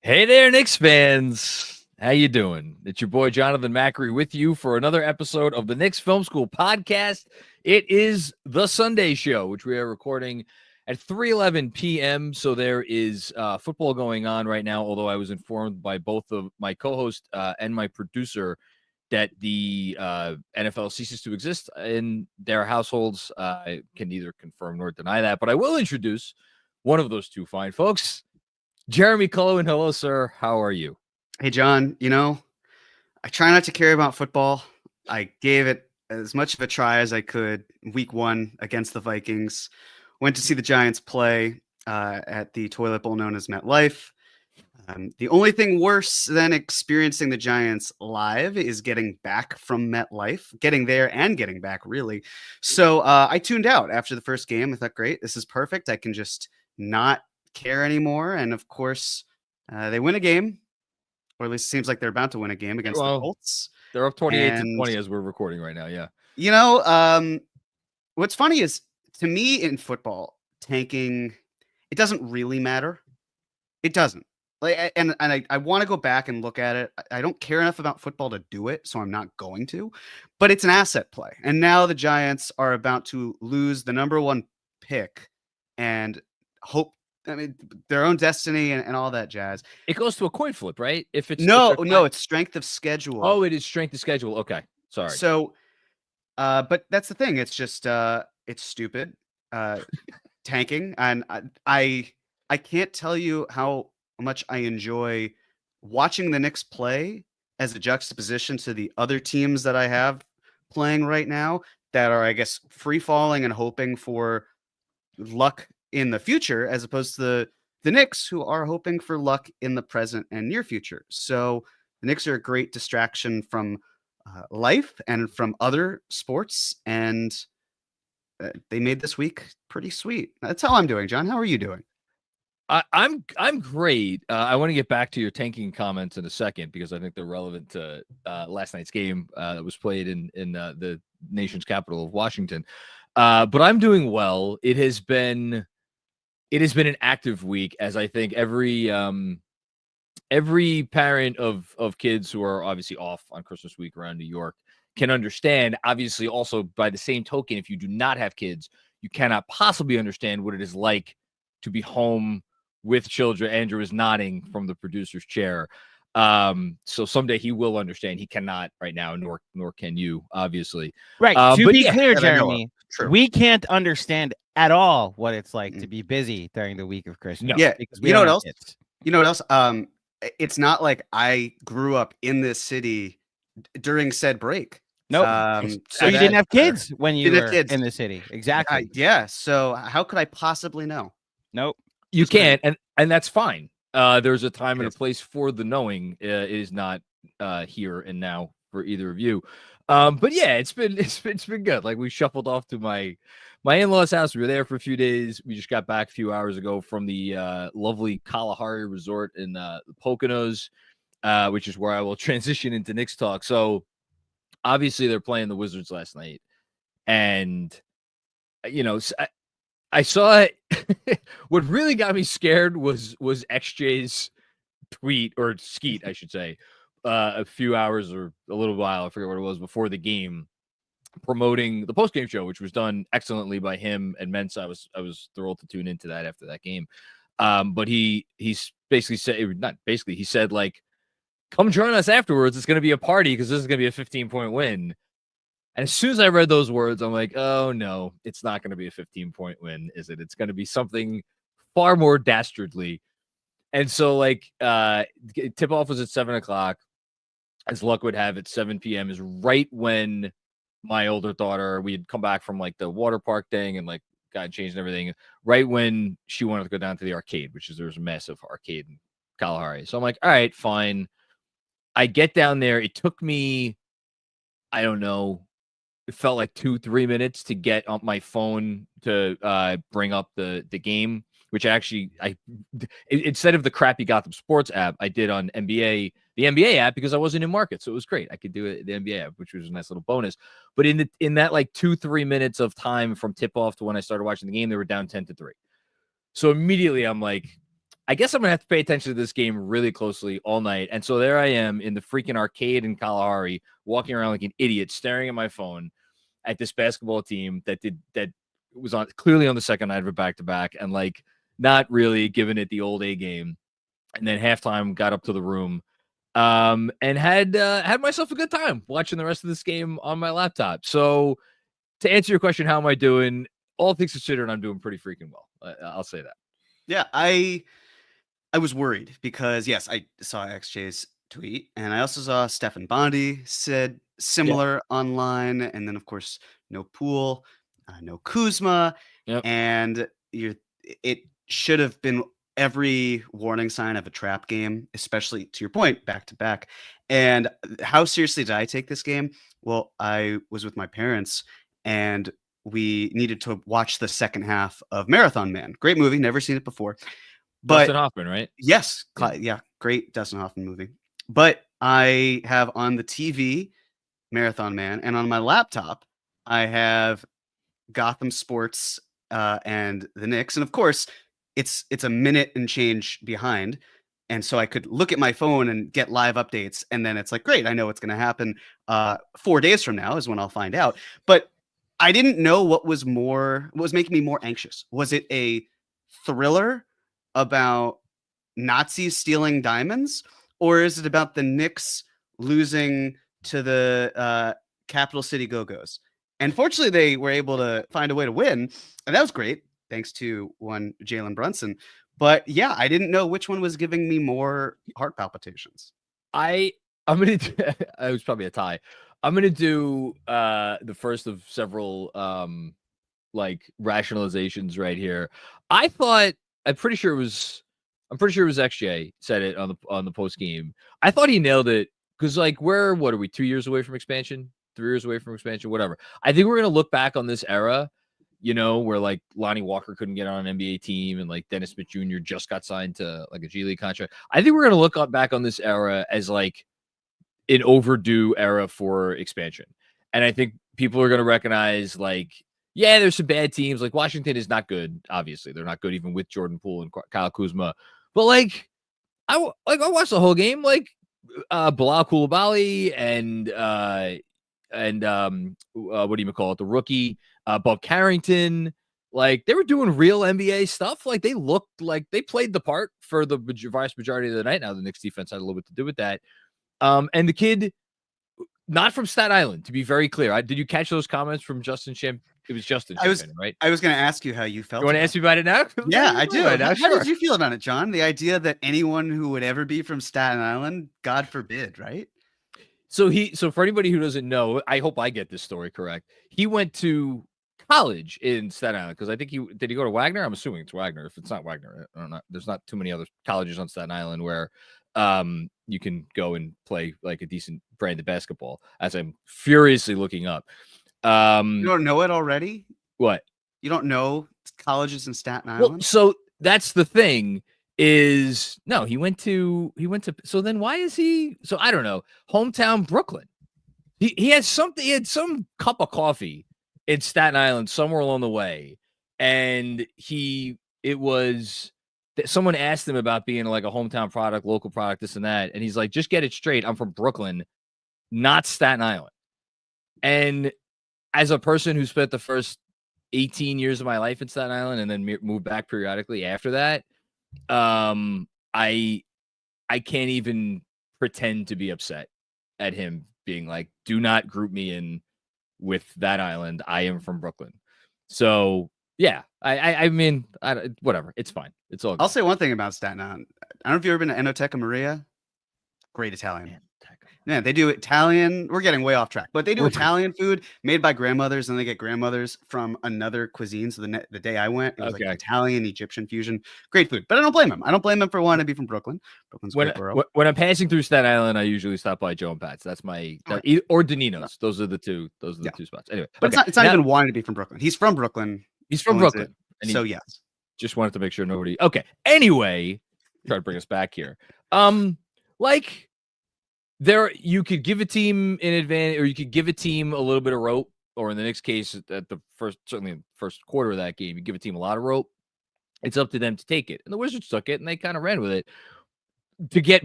Hey there, Knicks fans. How you doing? It's your boy Jonathan Macri with you for another episode of the Knicks Film School Podcast. It is the Sunday show, which we are recording at 3:11 p.m. So there is football going on right now, although I was informed by both of my co-host and my producer that the NFL ceases to exist in their households. I can neither confirm nor deny that, but I will introduce one of those two fine folks. Jeremy Cullen, hello, sir. How are you? Hey, John, I try not to care about football. I gave it as much of a try as I could week 1 against the Vikings. Went to see the Giants play at the toilet bowl known as MetLife. The only thing worse than experiencing the Giants live is getting back from MetLife, getting there and getting back, really. So I tuned out after the first game. I thought, great, this is perfect. I can just not care anymore. And of course, they win a game, or at least it seems like they're about to win a game against the Colts. They're up 28-20 as we're recording right now. Yeah. What's funny is, to me in football, tanking, it doesn't really matter. It doesn't. And I want to go back and look at it. I don't care enough about football to do it, so I'm not going to. But it's an asset play. And now the Giants are about to lose the number 1 pick and hope, their own destiny and all that jazz. It goes to a coin flip, right? If it's strength of schedule. Oh, it is strength of schedule. Okay, sorry. So, but that's the thing. It's just it's stupid, tanking, and I can't tell you how much I enjoy watching the Knicks play as a juxtaposition to the other teams that I have playing right now that are, I guess, free falling and hoping for luck in the future, as opposed to the Knicks, who are hoping for luck in the present and near future. So the Knicks are a great distraction from life and from other sports, and they made this week pretty sweet. That's how I'm doing, John. How are you doing? I'm great. I want to get back to your tanking comments in a second because I think they're relevant to last night's game that was played in the nation's capital of Washington. But I'm doing well. It has been an active week, as I think every parent of kids who are obviously off on Christmas week around New York can understand. Obviously, also by the same token, if you do not have kids, you cannot possibly understand what it is like to be home with children. Andrew is nodding from the producer's chair. So someday he will understand. He cannot right now, nor can you, obviously. Right. To be clear, Jeremy, we can't understand at all what it's like to be busy during the week of Christmas. No. Yeah. Because you know what else? You know what else? It's not like I grew up in this city during said break. Nope. So you didn't have kids when you were in the city. Exactly. Yeah. So how could I possibly know? Nope. You can't, and that's fine. There's a time and a place for the knowing. It is not here and now for either of you. But yeah, it's been good. Like, we shuffled off to my in-laws' house. We were there for a few days. We just got back a few hours ago from the lovely Kalahari Resort in the Poconos, which is where I will transition into Knicks talk. So obviously they're playing the Wizards last night, and I saw it. What really got me scared was XJ's tweet, or Skeet, I should say, a few hours or a little while, I forget what it was, before the game, promoting the post-game show, which was done excellently by him and Mensa. I was thrilled to tune into that after that game. But he's basically said, not basically, he said, like, come join us afterwards. It's going to be a party because this is going to be a 15-point win. And as soon as I read those words, I'm like, oh, no, it's not going to be a 15-point win, is it? It's going to be something far more dastardly. And so, like, tip-off was at 7 o'clock. As luck would have it, 7 p.m. is right when my older daughter, we had come back from, like, the water park thing and, like, got changed and everything, right when she wanted to go down to the arcade, there's a massive arcade in Kalahari. So I'm like, all right, fine. I get down there. It took me, I don't know, it felt like 2-3 minutes to get on my phone to bring up the game, which actually instead of the crappy Gotham Sports app, I did on the NBA app, because I wasn't in market. So it was great. I could do it the NBA app, which was a nice little bonus. But in that like 2-3 minutes of time from tip off to when I started watching the game, they were down 10-3. So immediately I'm like, I guess I'm gonna have to pay attention to this game really closely all night. And so there I am in the freaking arcade in Kalahari, walking around like an idiot, staring at my phone at this basketball team that was on clearly on the second night of a back-to-back, and like not really giving it the old A game. And then halftime, got up to the room, and had myself a good time watching the rest of this game on my laptop. So to answer your question, how am I doing? All things considered, I'm doing pretty freaking well. I'll say that. Yeah, I was worried because, yes, I saw XJ's tweet, and I also saw Stefan Bondi said similar online, and then, of course, no Poole, no Kuzma, and it should have been every warning sign of a trap game, especially, to your point, back-to-back. And how seriously did I take this game? Well, I was with my parents, and we needed to watch the second half of Marathon Man. Great movie, never seen it before. But Dustin Hoffman, right? Yes. Yeah. Great Dustin Hoffman movie. But I have on the TV Marathon Man, and on my laptop, I have Gotham Sports and the Knicks. And of course, it's a minute and change behind. And so I could look at my phone and get live updates. And then it's like, great, I know what's going to happen 4 days from now is when I'll find out. But I didn't know what was making me more anxious. Was it a thriller about Nazis stealing diamonds, or is it about the Knicks losing to the Capital City Go-Go's? And fortunately, they were able to find a way to win, and that was great, thanks to one Jalen Brunson. But yeah, I didn't know which one was giving me more heart palpitations. I'm gonna do, it was probably a tie. I'm gonna do the first of several like rationalizations right here. I'm pretty sure it was XJ said it on the post game. I thought he nailed it because like what are we 2 years away from expansion, 3 years away from expansion, whatever. I think we're gonna look back on this era, where like Lonnie Walker couldn't get on an NBA team and like Dennis Smith Jr. just got signed to like a G League contract. I think we're gonna look back on this era as like an overdue era for expansion, and I think people are gonna recognize like, yeah, there's some bad teams. Like Washington is not good. Obviously, they're not good even with Jordan Poole and Kyle Kuzma. But like, I watched the whole game. Like, Bilal Coulibaly and what do you call it? The rookie, Bob Carrington. Like they were doing real NBA stuff. Like they looked like they played the part for the vast majority of the night. Now the Knicks defense had a little bit to do with that. And the kid, not from Staten Island, to be very clear. Did you catch those comments from Justin Champ? It was Justin. Right? I was going to ask you how you felt. You want to ask me about it now? Yeah, I do. How did you feel about it, John? The idea that anyone who would ever be from Staten Island, God forbid, right? So for anybody who doesn't know, I hope I get this story correct. He went to college in Staten Island because I think did he go to Wagner? I'm assuming it's Wagner. If it's not Wagner, I don't know. There's not too many other colleges on Staten Island where you can go and play like a decent brand of basketball, as I'm furiously looking up. You don't know it already? What? You don't know colleges in Staten Island? Well, so that's the thing is, no, he went to, so then why is he, so I don't know, hometown Brooklyn. He had some cup of coffee in Staten Island somewhere along the way. And someone asked him about being like a hometown product, local product, this and that. And he's like, just get it straight. I'm from Brooklyn, not Staten Island. And as a person who spent the first 18 years of my life in Staten Island and then moved back periodically after that, I can't even pretend to be upset at him being like, do not group me in with that island. I am from Brooklyn. So yeah, I mean, whatever. It's fine. It's all good. I'll say one thing about Staten Island. I don't know if you've ever been to Enoteca Maria. Great Italian. Yeah, they do Italian. We're getting way off track, but they do Italian food made by grandmothers, and they get grandmothers from another cuisine. So the day I went, it was like Italian, Egyptian fusion. Great food, but I don't blame them. I don't blame them for wanting to be from Brooklyn. Brooklyn's a great borough. When I'm passing through Staten Island, I usually stop by Joe and Pat's. That's my or Danino's. Those are the two. Those are the two spots. Anyway, but it's not even wanting to be from Brooklyn. He's from Brooklyn. He's from Brooklyn. So yes, just wanted to make sure nobody. Okay. Anyway, try to bring us back here. Like. You could give a team an advantage, or you could give a team a little bit of rope, or in the Knicks case, certainly in the first quarter of that game, you give a team a lot of rope. It's up to them to take it. And the Wizards took it and they kind of ran with it.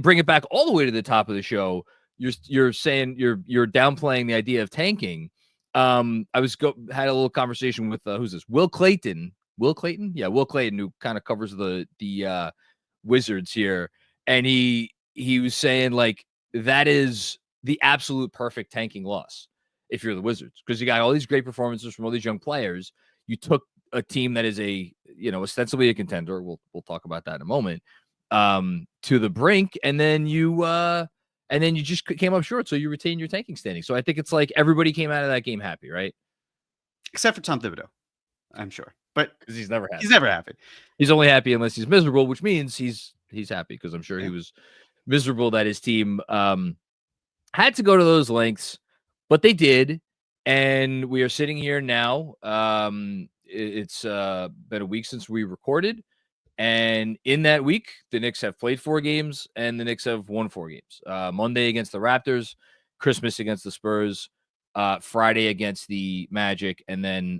Bring it back all the way to the top of the show, you're saying you're downplaying the idea of tanking. I had a little conversation with who's this? Will Clayton. Yeah, Will Clayton, who kind of covers the Wizards here, and he was saying like that is the absolute perfect tanking loss if you're the Wizards, because you got all these great performances from all these young players. You took a team that is ostensibly a contender. We'll talk about that in a moment. To the brink, and then you just came up short, so you retain your tanking standing. So I think it's like everybody came out of that game happy, right? Except for Tom Thibodeau, I'm sure, but because he's never happy. He's never happy. He's only happy unless he's miserable, which means he's happy, because I'm sure he was miserable that his team had to go to those lengths, but they did, and we are sitting here now. It's been a week since we recorded. And in that week, the Knicks have played 4 games, and the Knicks have won 4 games. Monday against the Raptors, Christmas against the Spurs, Friday against the Magic, and then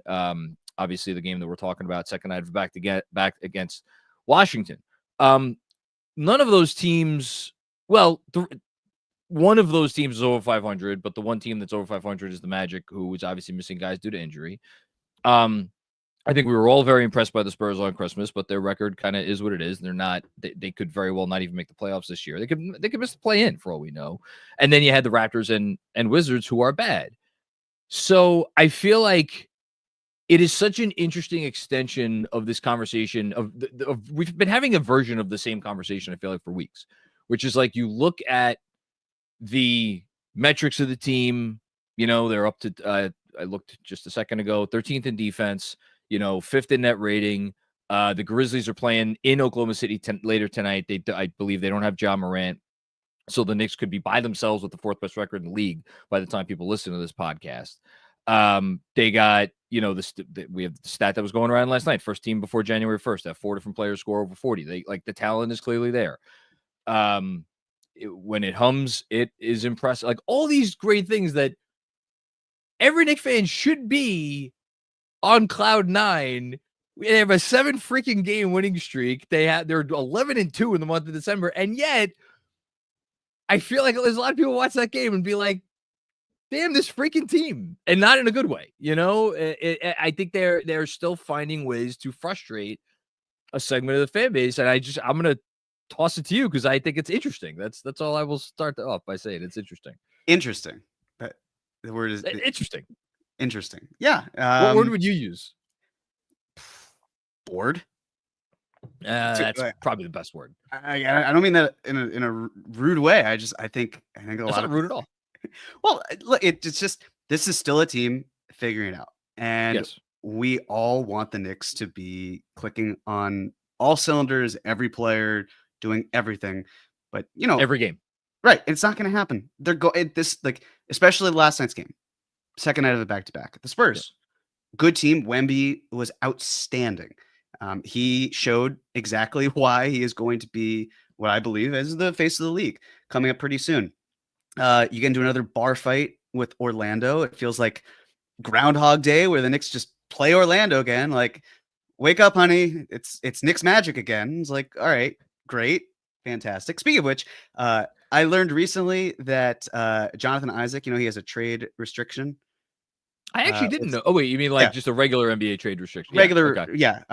obviously the game that we're talking about, second night of back against Washington. None of those teams, one of those teams is over 500, but the one team that's over 500 is the Magic, who is obviously missing guys due to injury. I think we were all very impressed by the Spurs on Christmas, but their record kind of is what it is. They're not. They could very well not even make the playoffs this year. They could miss the play-in for all we know. And then you had the Raptors and Wizards, who are bad. So I feel like it is such an interesting extension of this conversation. We've been having a version of the same conversation, I feel like, for weeks, which is like you look at the metrics of the team. They're up to. I looked just a second ago, 13th in defense. 5th in net rating. The Grizzlies are playing in Oklahoma City later tonight. I believe they don't have Ja Morant. So the Knicks could be by themselves with the 4th best record in the league by the time people listen to this podcast. They got, we have the stat that was going around last night. First team before January 1st. Have 4 different players score over 40. The talent is clearly there. When it hums, it is impressive. Like all these great things that every Knicks fan should be on cloud 9. They have a 7 freaking game winning streak. They're 11-2 in the month of December, and yet I feel like there's a lot of people watch that game and be like, "Damn, this freaking team," and not in a good way. I think they're still finding ways to frustrate a segment of the fan base, and I'm gonna toss it to you because I think it's interesting. That's all I will start off by saying. It's interesting. Interesting. The word is interesting. Interesting. Yeah. What word would you use? Bored. That's probably the best word. I don't mean that in a rude way. I think a that's lot not of rude at all. Well, look, it's just this is still a team figuring it out, and yes, we all want the Knicks to be clicking on all cylinders, every player doing everything, but every game. Right. It's not going to happen. They're especially last night's game, second night of the back-to-back. The Spurs, good team. Wemby was outstanding. He showed exactly why he is going to be what I believe is the face of the league coming up pretty soon. You get into another bar fight with Orlando. It feels like Groundhog Day where the Knicks just play Orlando again. Like, wake up, honey. It's Knicks Magic again. It's like, all right, great. Fantastic. Speaking of which, I learned recently that Jonathan Isaac, he has a trade restriction. I actually didn't know. Oh, wait, you mean just a regular NBA trade restriction? Regular, okay. Yeah.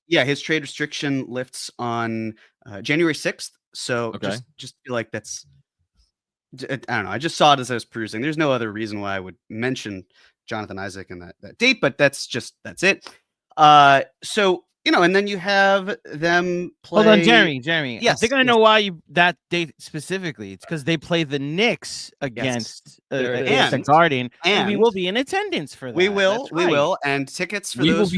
Yeah, his trade restriction lifts on January 6th. So just feel like that's, I don't know. I just saw it as I was perusing. There's no other reason why I would mention Jonathan Isaac and that date, but that's it. So, and then you have them play. Hold on, Jeremy. Yes, I think I know why that date specifically. It's because they play the Knicks against the Guardian, and we will be in attendance for that. We will, and tickets for those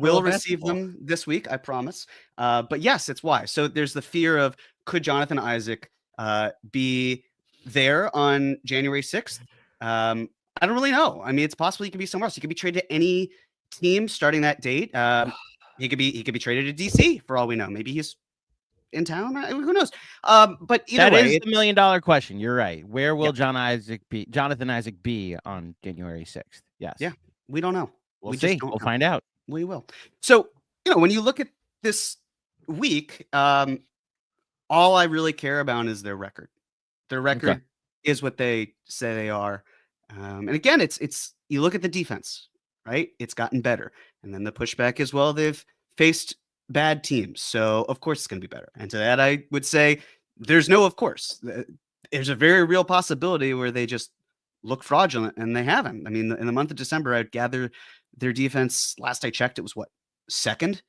will receive them this week, I promise. But yes, it's why. So there's the fear of, could Jonathan Isaac be there on January 6th? I don't really know. I mean, it's possible he could be somewhere else. He could be traded to any team starting that date. He could be traded to DC for all we know. Maybe he's in town. Who knows? But either way, that is the $1 million question. You're right. Where will Jonathan Isaac be on January 6th? Yes. Yeah. We don't know. We'll see. We'll find out. We will. So, when you look at this week, all I really care about is their record. Their record is what they say they are. And again, it's you look at the defense, right? It's gotten better. And then the pushback as well, they've faced bad teams. So of course it's going to be better. And to that, I would say there's no of course. There's a very real possibility where they just look fraudulent, and they haven't. I mean, in the month of December, I'd gather their defense, last I checked, it was what, second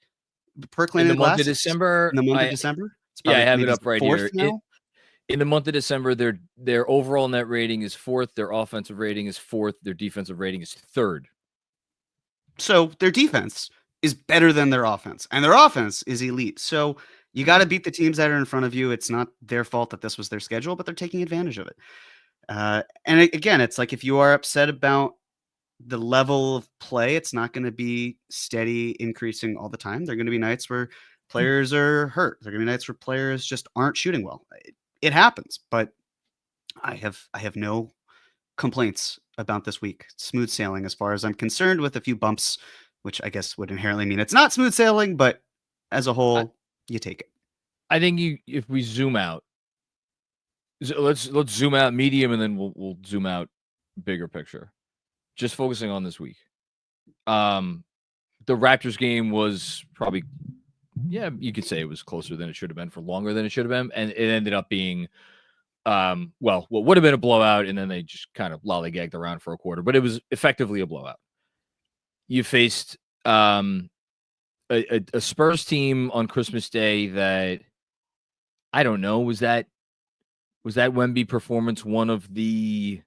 per clean in the glass? month of December. In the month of December? Yeah, I have it up right here. Now? In the month of December, their overall net rating is 4th. Their offensive rating is 4th. Their defensive rating is 3rd. So their defense is better than their offense, and their offense is elite. So you got to beat the teams that are in front of you. It's not their fault that this was their schedule, but they're taking advantage of it. And again, it's like if you are upset about the level of play, it's not going to be steady increasing all the time. There are going to be nights where players are hurt. There are going to be nights where players just aren't shooting well. It happens, but I have no complaints about this week. Smooth sailing as far as I'm concerned, with a few bumps, which I guess would inherently mean it's not smooth sailing, but as a whole, you take it. I think if we zoom out, let's zoom out medium, and then we'll zoom out bigger picture. Just focusing on this week. The Raptors game was probably, you could say it was closer than it should have been for longer than it should have been. And it ended up being, what would have been a blowout. And then they just kind of lollygagged around for a quarter, but it was effectively a blowout. You faced a Spurs team on Christmas Day that, I don't know, was that Wemby performance one of the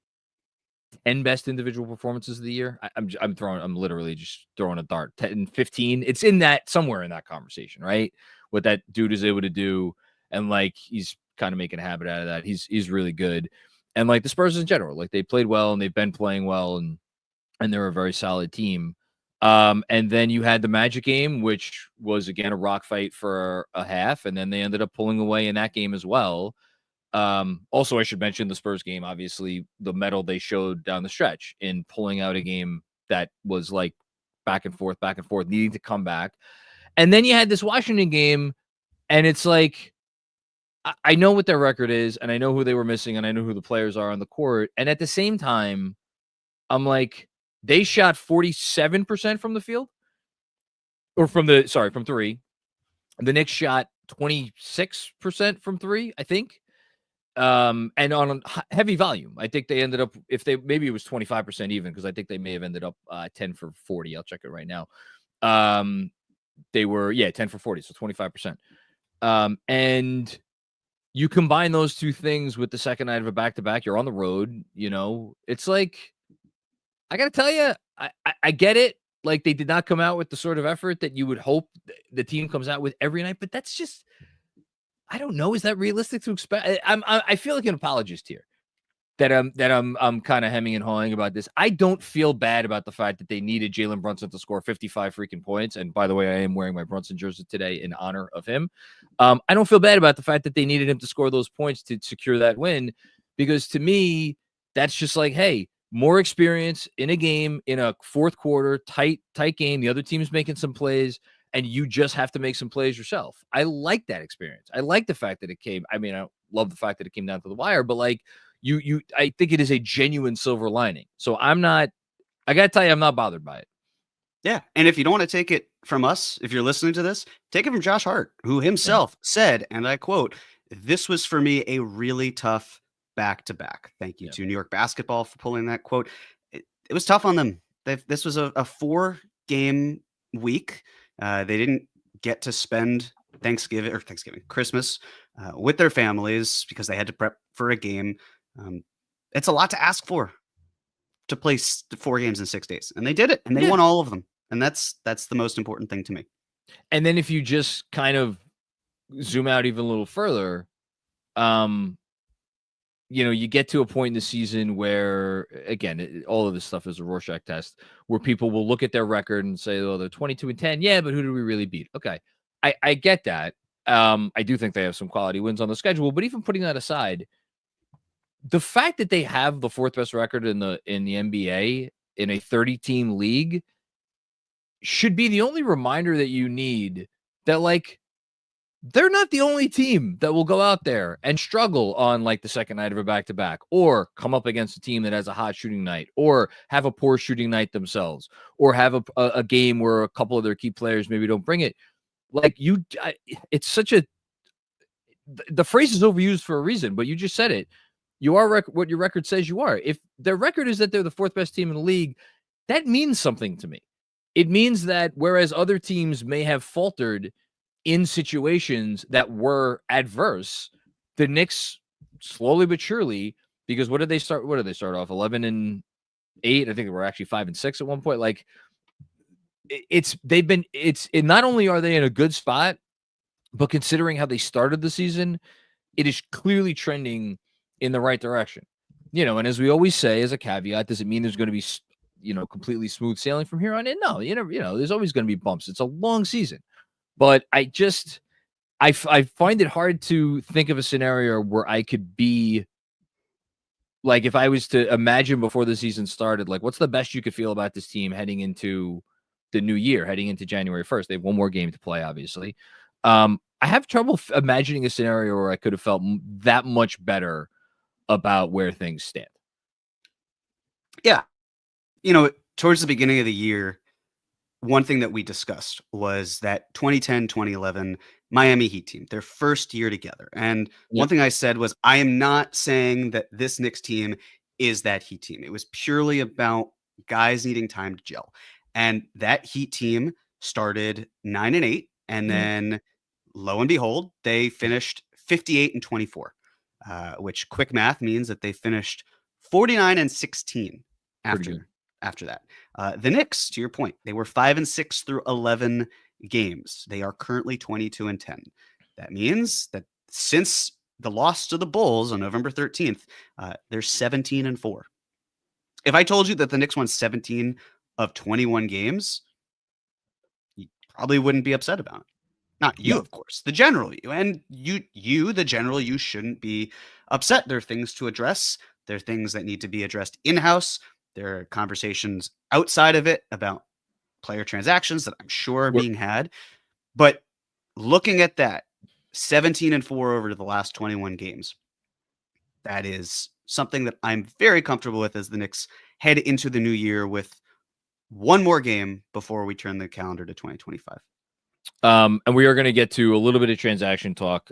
10 best individual performances of the year? I'm literally just throwing a dart. 10, 15. It's in that, somewhere in that conversation, right? What that dude is able to do. And like, he's kind of making a habit out of that. He's really good. And like the Spurs in general, like they played well and they've been playing well, and they're a very solid team. And then you had the Magic game, which was again a rock fight for a half. And then they ended up pulling away in that game as well. Also, I should mention the Spurs game, obviously the mettle they showed down the stretch in pulling out a game that was like back and forth, needing to come back. And then you had this Washington game, and it's like, I know what their record is, and I know who they were missing, and I know who the players are on the court. And at the same time, I'm like, they shot 47% from the field, or from three. The Knicks shot 26% from three, I think. And on a heavy volume. I think they ended up, maybe it was 25% even, because I think they may have ended up 10 for 40. I'll check it right now. They were 10 for 40, so 25%. And you combine those two things with the second night of a back-to-back, you're on the road, it's like, I gotta tell you, I get it. Like, they did not come out with the sort of effort that you would hope the team comes out with every night, but that's just, I don't know. Is that realistic to expect? I feel like an apologist here, that I'm kind of hemming and hawing about this. I don't feel bad about the fact that they needed Jalen Brunson to score 55 freaking points. And by the way, I am wearing my Brunson jersey today in honor of him. I don't feel bad about the fact that they needed him to score those points to secure that win, because to me, that's just like, hey, more experience in a game, in a fourth quarter, tight game. The other team's making some plays, and you just have to make some plays yourself. I like that experience. I like the fact that it came. I mean, I love the fact that it came down to the wire, but like I think it is a genuine silver lining. So I got to tell you, I'm not bothered by it. Yeah. And if you don't want to take it from us, if you're listening to this, take it from Josh Hart, who himself said, and I quote, "This was for me a really tough back-to-back." Thank you to New York Basketball for pulling that quote. It was tough on them. This was a 4-game week. They didn't get to spend Christmas with their families because they had to prep for a game. It's a lot to ask for, to play 4 games in 6 days, and they did it, and they won all of them, and that's the most important thing to me. And then if you just kind of zoom out even a little further, you get to a point in the season where, again, all of this stuff is a Rorschach test, where people will look at their record and say, "Oh, they're 22-10. Yeah, but who did we really beat?" Okay, I get that. I do think they have some quality wins on the schedule, but even putting that aside, the fact that they have the 4th best record in the NBA in a 30-team league should be the only reminder that you need that like they're not the only team that will go out there and struggle on like the second night of a back-to-back, or come up against a team that has a hot shooting night, or have a poor shooting night themselves, or have a game where a couple of their key players maybe don't bring it. Like it's such a, the phrase is overused for a reason, but you just said it. You are what your record says you are. If their record is that they're the fourth best team in the league, that means something to me. It means that whereas other teams may have faltered in situations that were adverse, the Knicks slowly but surely, because what did they start off? 11-8. I think they were actually 5-6 at one point. Like not only are they in a good spot, but considering how they started the season, it is clearly trending in the right direction. And as we always say, as a caveat, does it mean there's going to be, completely smooth sailing from here on in? No, there's always going to be bumps. It's a long season. But I find it hard to think of a scenario where I could be like, if I was to imagine before the season started, like, what's the best you could feel about this team heading into the new year, heading into January 1st? They have one more game to play, obviously. I have trouble imagining a scenario where I could have felt that much better about where things stand. Yeah. Towards the beginning of the year, one thing that we discussed was that 2010-2011 Miami Heat team, their first year together. And one thing I said was, I am not saying that this Knicks team is that Heat team. It was purely about guys needing time to gel. And that Heat team started 9-8. And then lo and behold, they finished 58-24, which quick math means that they finished 49-16 after that. The Knicks, to your point, they were 5-6 through 11 games. They are currently 22-10. That means that since the loss to the Bulls on November 13th, they're 17-4. If I told you that the Knicks won 17 of 21 games, you probably wouldn't be upset about it. Not you, of course, the general you. And you, the general, you shouldn't be upset. There are things to address. There are things that need to be addressed in-house. There are conversations outside of it about player transactions that I'm sure are being had. But looking at that, 17-4 over the last 21 games, that is something that I'm very comfortable with as the Knicks head into the new year with one more game before we turn the calendar to 2025. And we are going to get to a little bit of transaction talk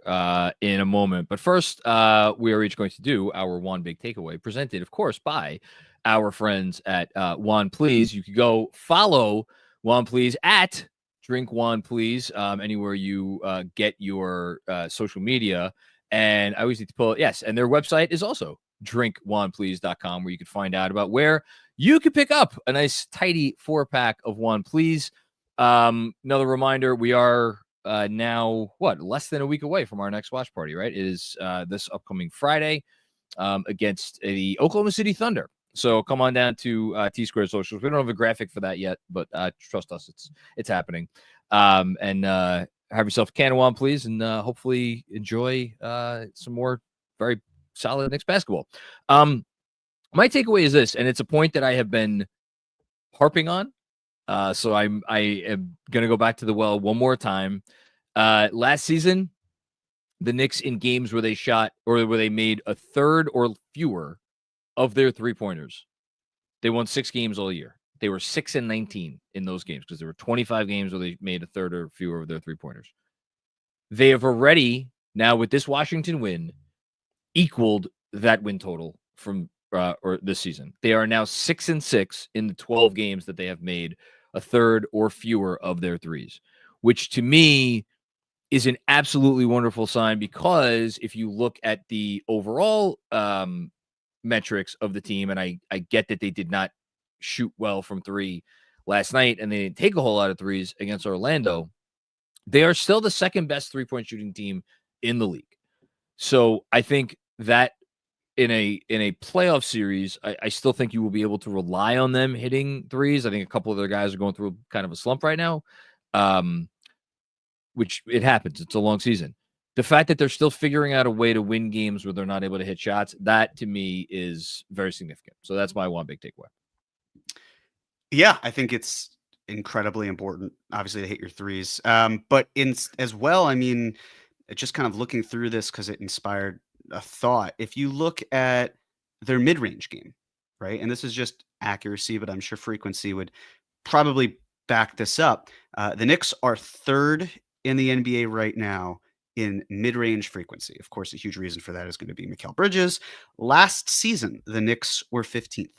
in a moment. But first, we are each going to do our one big takeaway, presented, of course, by our friends at JUAN Please. You can go follow JUAN Please at Drink JUAN Please anywhere you get your social media. And I always need to pull it. Yes, and their website is also drinkjuanplease.com, where you can find out about where you can pick up a nice tidy 4-pack of JUAN Please. Another reminder, we are now less than a week away from our next watch party, right? It is this upcoming Friday against the Oklahoma City Thunder. So come on down to T-Squared Socials. We don't have a graphic for that yet, but trust us, it's happening. And have yourself a can of JUAN, please, and hopefully enjoy some more very solid Knicks basketball. My takeaway is this, and it's a point that I have been harping on. So I am going to go back to the well one more time. Last season, the Knicks, in games where they shot or where they made a third or fewer of their 3-pointers, they won 6 games all year. They were 6-19 in those games because there were 25 games where they made a third or fewer of their 3-pointers. They have already, now with this Washington win, equaled that win total from or this season. They are now 6-6 in the 12 games that they have made a third or fewer of their threes, which to me is an absolutely wonderful sign, because if you look at the overall metrics of the team, and I get that they did not shoot well from 3 last night and they didn't take a whole lot of threes against Orlando, they are still the second best 3-point shooting team in the league. So I think that in a playoff series, I still think you will be able to rely on them hitting threes. I think a couple of their guys are going through kind of a slump right now, which it happens. It's a long season. The fact that they're still figuring out a way to win games where they're not able to hit shots, that to me is very significant. So that's my one big takeaway. Yeah, I think it's incredibly important, obviously, to hit your threes. But as well, I mean, just kind of looking through this because it inspired a thought. If you look at their mid-range game, right, and this is just accuracy, but I'm sure frequency would probably back this up. The Knicks are third in the NBA right now in mid-range frequency. Of course, a huge reason for that is going to be Mikal Bridges. Last season, the Knicks were 15th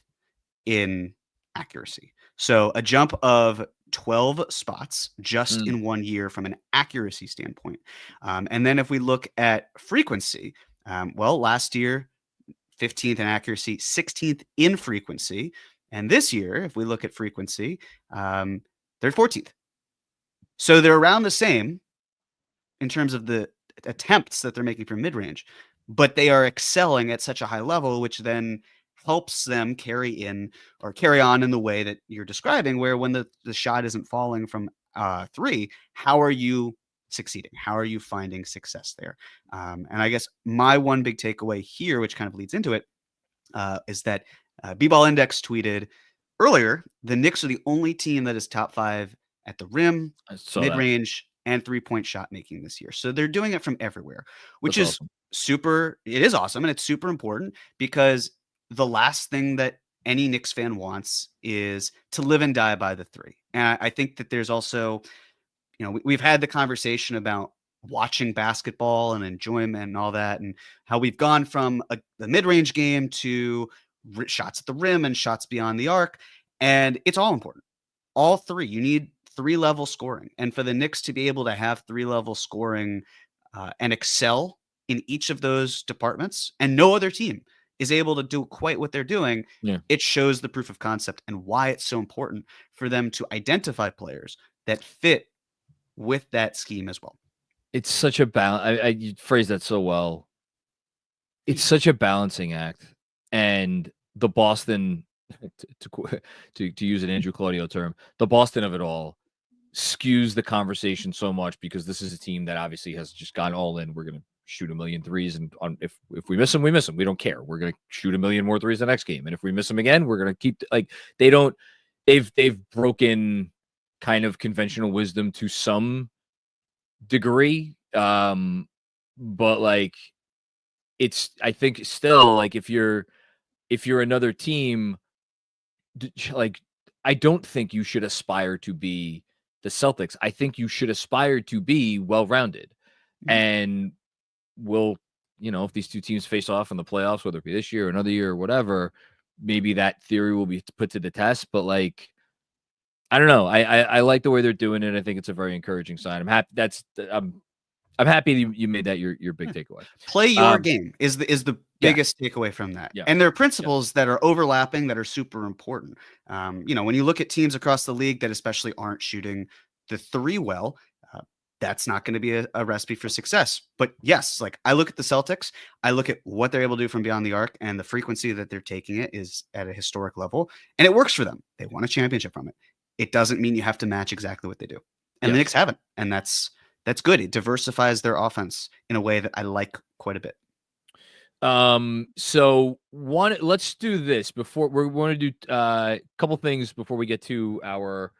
in accuracy. So a jump of 12 spots just in 1 year from an accuracy standpoint. And then if we look at frequency, well, last year, 15th in accuracy, 16th in frequency. And this year, if we look at frequency, they're 14th. So they're around the same in terms of the attempts that they're making from mid-range, but they are excelling at such a high level, which then helps them carry on in the way that you're describing, where when the shot isn't falling from three, how are you succeeding? How are you finding success there? And I guess my one big takeaway here, which kind of leads into it, is that B-Ball Index tweeted earlier, the Knicks are the only team that is top 5 at the rim, mid-range, and three-point shot making this year. So they're doing it from everywhere, which is awesome. It is awesome, and it's super important because the last thing that any Knicks fan wants is to live and die by the three. And I think that there's also, we've had the conversation about watching basketball and enjoyment and all that, and how we've gone from the mid-range game to shots at the rim and shots beyond the arc. And it's all important. All three. You need 3-level scoring. And for the Knicks to be able to have 3-level scoring and excel in each of those departments, and no other team is able to do quite what they're doing, it shows the proof of concept and why it's so important for them to identify players that fit with that scheme as well. It's such a balance. You phrased that so well. It's such a balancing act. And the Boston, to use an Andrew Claudio term, the Boston of it all skews the conversation so much because this is a team that obviously has just gone all in. We're going to shoot 1 million threes, and if we miss them, we miss them. We don't care. We're going to shoot 1 million more threes the next game, and if we miss them again, we're going to keep they've broken kind of conventional wisdom to some degree, but like I think still, like if you're another team, like I don't think you should aspire to be the Celtics. I think you should aspire to be well-rounded. And if these two teams face off in the playoffs, whether it be this year or another year or whatever, maybe that theory will be put to the test. But like, I don't know. I like the way they're doing it. I think it's a very encouraging sign. I'm happy. I'm happy you made that your big takeaway. Play your game is the biggest takeaway from that. Yeah. And there are principles that are overlapping that are super important. When you look at teams across the league that especially aren't shooting the three well, that's not going to be a recipe for success. But yes, like I look at the Celtics, I look at what they're able to do from beyond the arc, and the frequency that they're taking it is at a historic level, and it works for them. They won a championship from it. It doesn't mean you have to match exactly what they do. And the Knicks haven't. And that's good. It diversifies their offense in a way that I like quite a bit. So let's do this before we want to do a couple things before we get to our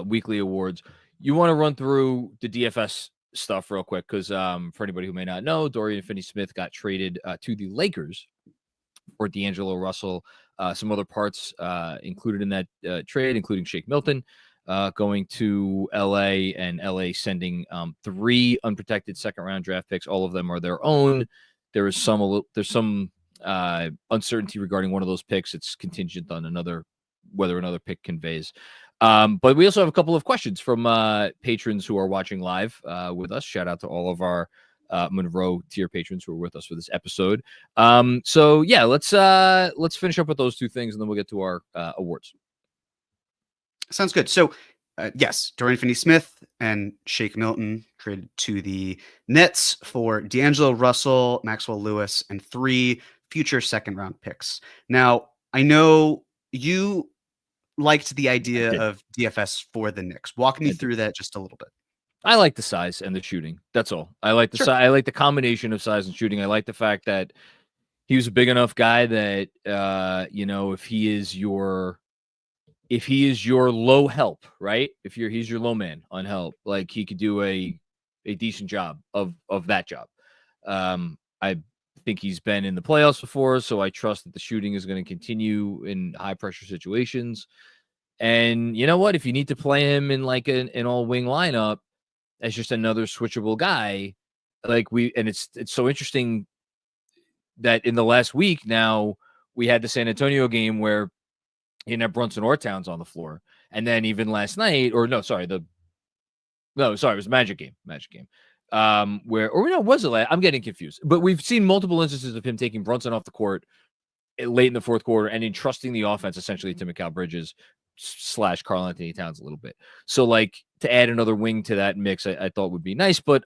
weekly awards. You want to run through the DFS stuff real quick because for anybody who may not know, Dorian Finney-Smith got traded to the Lakers for D'Angelo Russell. Some other parts included in that trade, including Shake Milton going to LA, and LA sending 3 unprotected second-round draft picks. All of them are their own. There's some uncertainty regarding one of those picks. It's contingent on whether another pick conveys. But we also have a couple of questions from patrons who are watching live with us. Shout out to all of our Monroe tier patrons who are with us for this episode. So yeah, let's finish up with those 2 things, and then we'll get to our awards. Sounds good. So yes, Dorian Finney-Smith and Shake Milton traded to the Nets for D'Angelo Russell, Maxwell Lewis, and 3 future second-round picks. Now, I know you liked the idea of DFS for the Knicks. Walk me through that just a little bit. I like the size and the shooting. That's all. I like the size. I like the combination of size and shooting. I like the fact that he was a big enough guy that if he is if he is your low help, right? If he's your low man on help, like he could do a decent job of that job. I think he's been in the playoffs before, so I trust that the shooting is going to continue in high pressure situations. And you know what? If you need to play him in like an all wing lineup as just another switchable guy, it's so interesting that in the last week now we had the San Antonio game where he didn't have Brunson or Towns on the floor. And then even last night, it was Magic game. Was it? I'm getting confused. But we've seen multiple instances of him taking Brunson off the court late in the fourth quarter and entrusting the offense essentially to Mikal Bridges / Karl Anthony Towns a little bit. So like to add another wing to that mix, I thought would be nice. But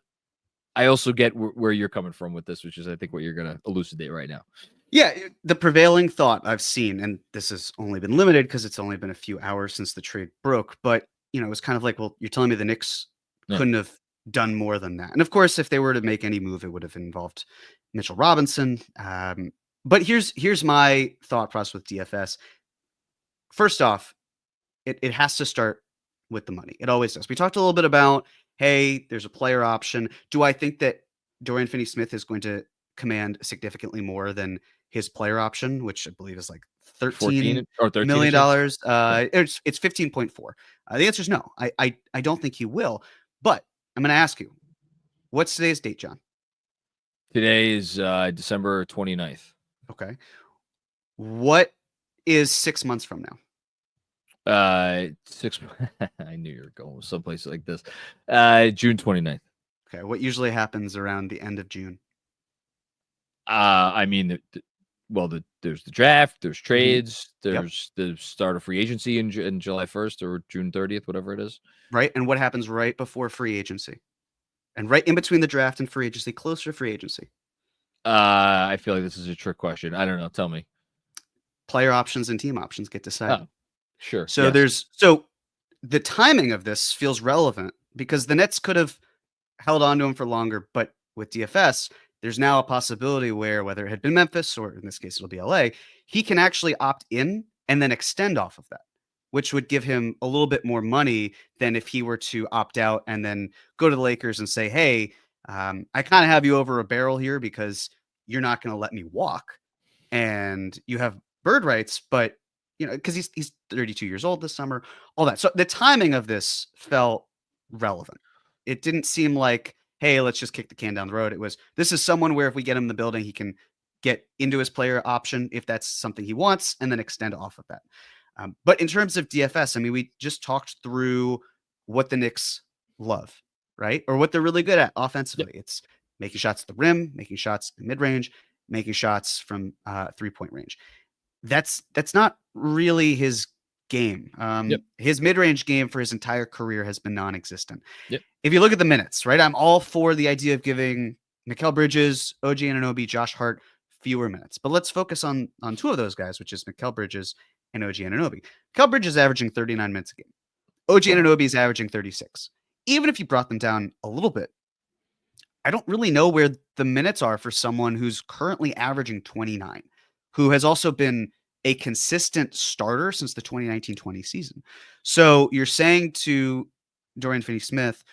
I also get where you're coming from with this, which is I think what you're going to elucidate right now. Yeah, the prevailing thought I've seen, and this has only been limited because it's only been a few hours since the trade broke, but it was kind of like, well, you're telling me the Knicks couldn't have done more than that. And of course, if they were to make any move, it would have involved Mitchell Robinson. But here's my thought process with DFS. First off, it has to start with the money. It always does. We talked a little bit about, hey, there's a player option. Do I think that Dorian Finney-Smith is going to command significantly more than his player option, which I believe is like $13 million? It's 15.4. The answer is no. I don't think he will. But I'm going to ask you, what's today's date, John? Today is December 29th. Okay. What is 6 months from now? 6. I knew you were going someplace like this. June 29th. Okay. What usually happens around the end of June? I mean, there's the draft, there's trades, there's the start of free agency in July 1st or June 30th, whatever it is. Right. And what happens right before free agency? And right in between the draft and free agency, closer to free agency? I feel like this is a trick question. I don't know. Tell me. Player options and team options get decided. Oh, sure. So the timing of this feels relevant because the Nets could have held on to him for longer, but with DFS, there's now a possibility where whether it had been Memphis or in this case it'll be LA, he can actually opt in and then extend off of that, which would give him a little bit more money than if he were to opt out and then go to the Lakers and say, hey, I kind of have you over a barrel here because you're not going to let me walk and you have bird rights, but because he's 32 years old this summer, all that. So the timing of this felt relevant. It didn't seem like, hey, let's just kick the can down the road. It was, this is someone where if we get him in the building, he can get into his player option if that's something he wants and then extend off of that. But in terms of DFS, I mean, we just talked through what the Knicks love, right? Or what they're really good at offensively. Yep. It's making shots at the rim, making shots in mid-range, making shots from 3-point range. That's not really his game. His mid-range game for his entire career has been non-existent. Yep. If you look at the minutes, right, I'm all for the idea of giving Mikal Bridges, OG Anunoby, Josh Hart fewer minutes. But let's focus on two of those guys, which is Mikal Bridges and OG Anunoby. Mikal Bridges is averaging 39 minutes a game. OG Anunoby is averaging 36. Even if you brought them down a little bit, I don't really know where the minutes are for someone who's currently averaging 29, who has also been a consistent starter since the 2019-20 season. So you're saying to Dorian Finney-Smith,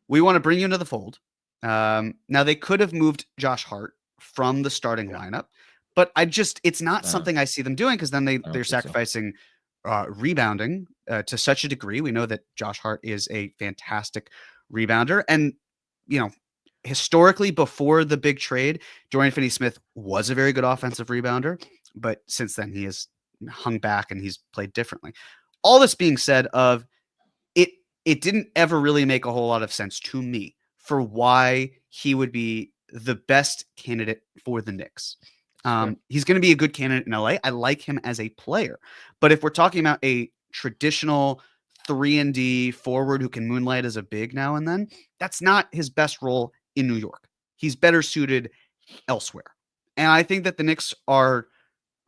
we want to bring you into the fold. Now they could have moved Josh Hart from the starting lineup, but it's not something I see them doing because then they're sacrificing rebounding to such a degree. We know that Josh Hart is a fantastic rebounder. And, historically before the big trade, Dorian Finney-Smith was a very good offensive rebounder, but since then he has hung back and he's played differently. All this being said it didn't ever really make a whole lot of sense to me for why he would be the best candidate for the Knicks. He's going to be a good candidate in LA. I like him as a player, but if we're talking about a traditional 3-and-D forward who can moonlight as a big now and then, that's not his best role in New York. He's better suited elsewhere. And I think that the Knicks are,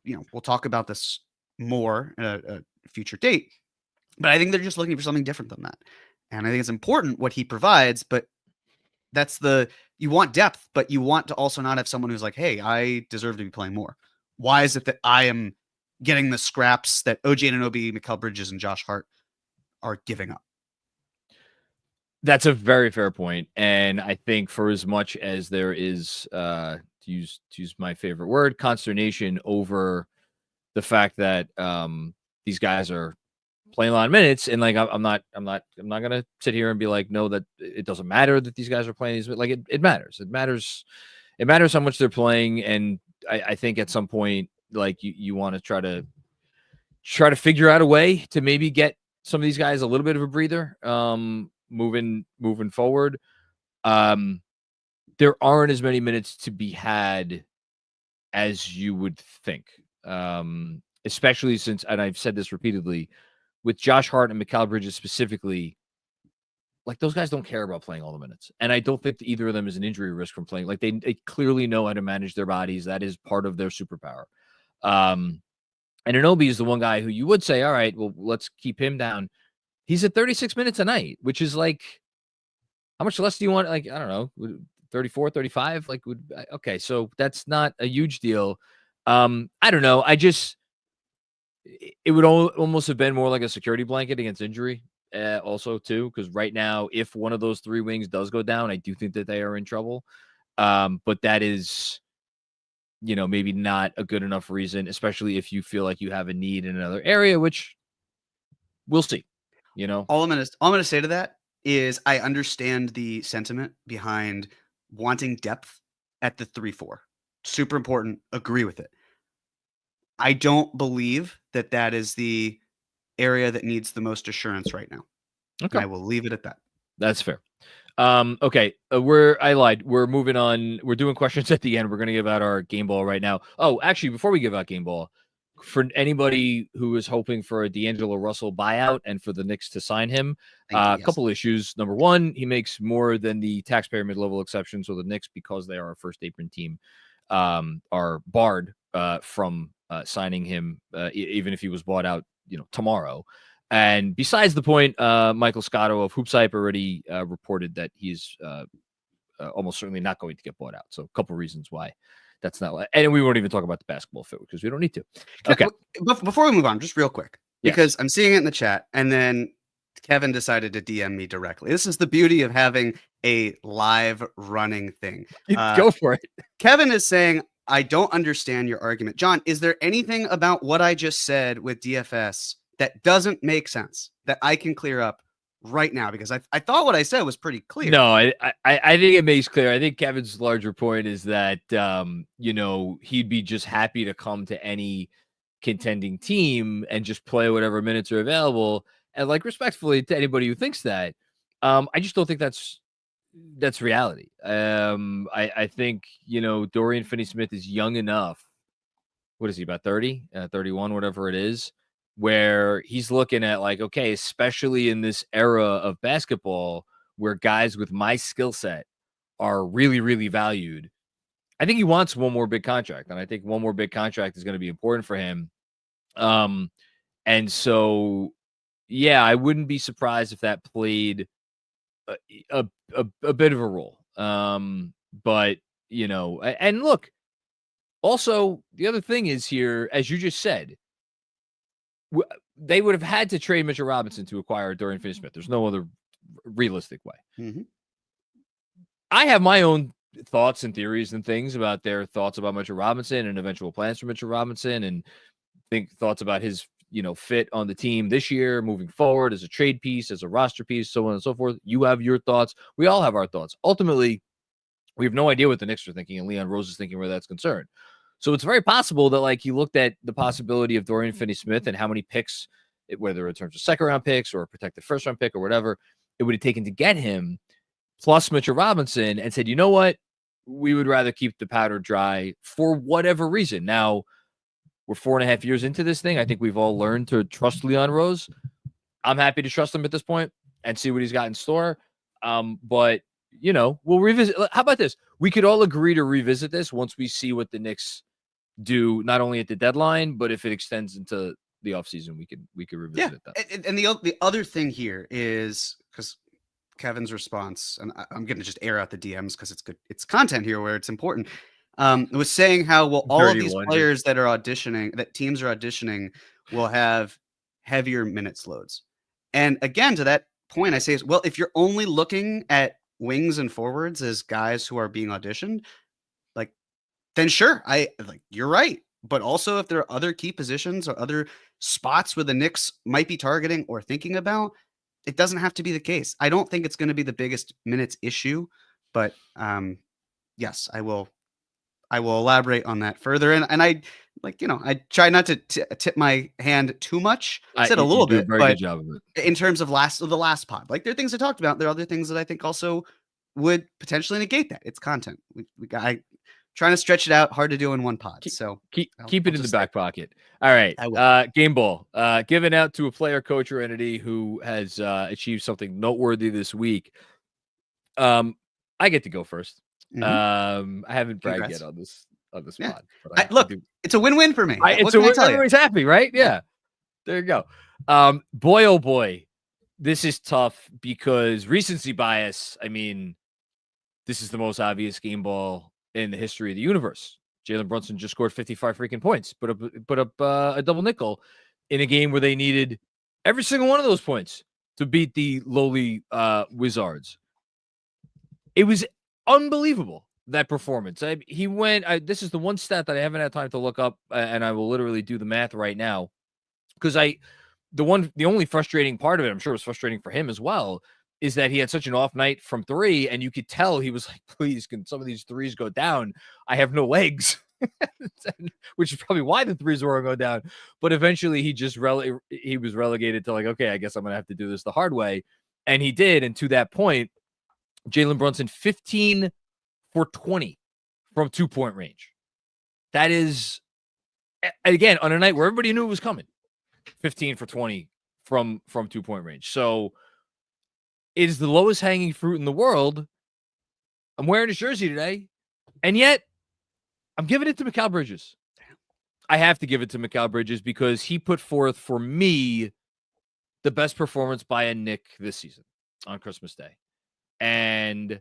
we'll talk about this more at a future date, but I think they're just looking for something different than that. And I think it's important what he provides, but you want depth, but you want to also not have someone who's like, hey, I deserve to be playing more. Why is it that I am getting the scraps that OG Anunoby, Mikal Bridges, and Josh Hart are giving up. That's a very fair point. And I think for as much as there is, to use my favorite word, consternation over the fact that these guys are playing a lot of minutes, and like I'm not gonna sit here and be like, no, that it doesn't matter that these guys are playing these. Like it matters. It matters how much they're playing. And I think at some point, like you want to try to figure out a way to maybe get some of these guys a little bit of a breather. Moving forward, there aren't as many minutes to be had as you would think, especially since, and I've said this repeatedly, with Josh Hart and Mikal Bridges specifically, like those guys don't care about playing all the minutes, and I don't think that either of them is an injury risk from playing. Like they clearly know how to manage their bodies. That is part of their superpower. And Anunoby is the one guy who you would say, all right, well, let's keep him down. He's at 36 minutes a night, which is like, how much less do you want? Like, I don't know, 34, 35? Like, okay, so that's not a huge deal. I don't know. It would almost have been more like a security blanket against injury also, too, because right now, if one of those three wings does go down, I do think that they are in trouble. But that is, maybe not a good enough reason, especially if you feel like you have a need in another area, which we'll see. All I'm gonna say to that is I understand the sentiment behind wanting depth at the 3-4. Super important. Agree with it. I don't believe that is the area that needs the most assurance right now. Okay. And I will leave it at that. That's fair. Okay. I lied. We're moving on. We're doing questions at the end. We're going to give out our game ball right now. Oh, actually, before we give out game ball, for anybody who is hoping for a D'Angelo Russell buyout and for the Knicks to sign him, a couple issues. Number one, he makes more than the taxpayer mid-level exception. So the Knicks, because they are a first apron team, are barred from signing him, even if he was bought out, tomorrow. And besides the point, Michael Scotto of Hoops Hype already reported that he's almost certainly not going to get bought out. So a couple reasons why that's not. And we won't even talk about the basketball fit because we don't need to. Okay. Before we move on, just real quick, because I'm seeing it in the chat, and then Kevin decided to DM me directly. This is the beauty of having a live running thing. Go for it. Kevin is saying, I don't understand your argument. John, is there anything about what I just said with DFS that doesn't make sense that I can clear up right now? Because I thought what I said was pretty clear. No, I think it makes clear. I think Kevin's larger point is that, he'd be just happy to come to any contending team and just play whatever minutes are available. And like respectfully to anybody who thinks that, I just don't think that's reality. I think, Dorian Finney-Smith is young enough. What is he, about 30, 31, whatever it is, where he's looking at like, okay, especially in this era of basketball where guys with my skill set are really, really valued. I think he wants one more big contract, and I think one more big contract is going to be important for him. And so, yeah, I wouldn't be surprised if that played a bit of a role. But, and look, also the other thing is here, as you just said, they would have had to trade Mitchell Robinson to acquire Dorian Finney-Smith. There's no other realistic way. Mm-hmm. I have my own thoughts and theories and things about their thoughts about Mitchell Robinson and eventual plans for Mitchell Robinson, and thoughts about his, fit on the team this year, moving forward as a trade piece, as a roster piece, so on and so forth. You have your thoughts. We all have our thoughts. Ultimately, we have no idea what the Knicks are thinking, and Leon Rose is thinking where that's concerned. So it's very possible that he looked at the possibility of Dorian Finney-Smith and how many picks, whether in terms of second-round picks or a protected first-round pick or whatever, it would have taken to get him, plus Mitchell Robinson, and said, you know what? We would rather keep the powder dry for whatever reason. Now, we're 4.5 years into this thing. I think we've all learned to trust Leon Rose. I'm happy to trust him at this point and see what he's got in store. But, we'll revisit. How about this? We could all agree to revisit this once we see what the Knicks do, not only at the deadline, but if it extends into the offseason, we could revisit it then. And the other thing here is, because Kevin's response, and I'm going to just air out the DMs because it's good. It's content here where it's important. Was saying how all of these 31, players that are auditioning, that teams are auditioning, will have heavier minutes loads. And again, to that point, I say, well, if you're only looking at wings and forwards as guys who are being auditioned, like, then sure, you're right. But also, if there are other key positions or other spots where the Knicks might be targeting or thinking about, it doesn't have to be the case. I don't think it's going to be the biggest minutes issue, but yes, I will elaborate on that further. And I I try not to tip my hand too much. I said a little bit, very but good job of it. in terms of the last pod, like there are things I talked about. There are other things that I think also would potentially negate that. It's content. I trying to stretch it out. Hard to do in one pod. So keep it in the back pocket. All right. Game ball. Given out to a player, coach, or entity who has achieved something noteworthy this week. I get to go first. I haven't bragged yet on this pod. But look, it's a win-win for me. Everybody's happy, right? Yeah. There you go. Boy, oh boy, this is tough because recency bias. I mean, this is the most obvious game ball in the history of the universe. Jalen Brunson just scored 55 freaking points, put up a double nickel in a game where they needed every single one of those points to beat the lowly Wizards. It was unbelievable, that performance. He went. This is the one stat that I haven't had time to look up, and I will literally do the math right now, because the only frustrating part of it, I'm sure it was frustrating for him as well, is that he had such an off night from three, and you could tell he was like, please, can some of these threes go down? I have no legs, which is probably why the threes were going down. But eventually he was relegated to like, okay, I guess I'm going to have to do this the hard way. And he did. And to that point, Jalen Brunson, 15 for 20 from 2-point range. That is, again, on a night where everybody knew it was coming, 15 for 20 from 2-point range. So it is the lowest hanging fruit in the world. I'm wearing his jersey today, and yet I'm giving it to Mikal Bridges. I have to give it to Mikal Bridges because he put forth, for me, the best performance by a Knick this season on Christmas Day. And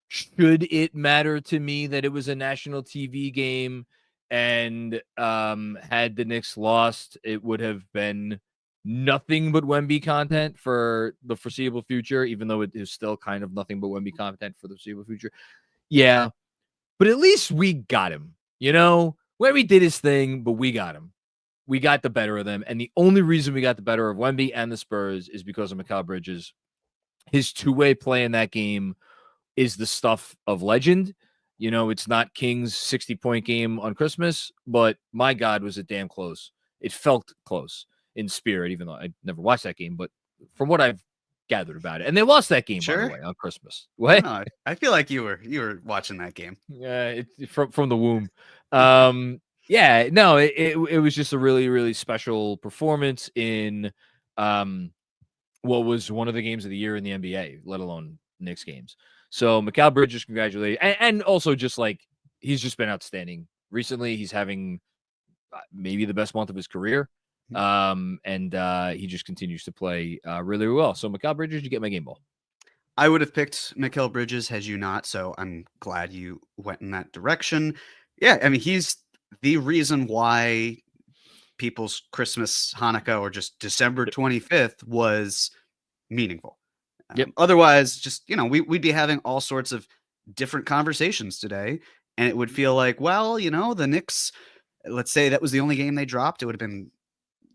should it matter to me that it was a national TV game and had the Knicks lost, it would have been nothing but Wemby content for the foreseeable future, even though it is still kind of nothing but Wemby content for the foreseeable future. Yeah, but at least we got him. Wemby did his thing, but we got him. We got the better of them. And the only reason we got the better of Wemby and the Spurs is because of Mikal Bridges. His two-way play in that game is the stuff of legend. It's not King's 60-point game on Christmas, but my God, was it damn close. It felt close in spirit, even though I never watched that game, but from what I've gathered about it. And they lost that game, by the way, on Christmas. What? No, I feel like you were watching that game. Yeah, from the womb. Yeah, no, it was just a really, really special performance in what was one of the games of the year in the NBA, let alone Knicks games. So Mikal Bridges, congratulations. And also just like, he's just been outstanding recently. He's having maybe the best month of his career. And he just continues to play really well. So Mikal Bridges, you get my game ball. I would have picked Mikal Bridges had you not, so I'm glad you went in that direction. Yeah, I mean, he's the reason why people's Christmas, Hanukkah, or just December 25th was meaningful. Otherwise, just, we'd be having all sorts of different conversations today, and it would feel like, well, the Knicks, let's say that was the only game they dropped. It would have been,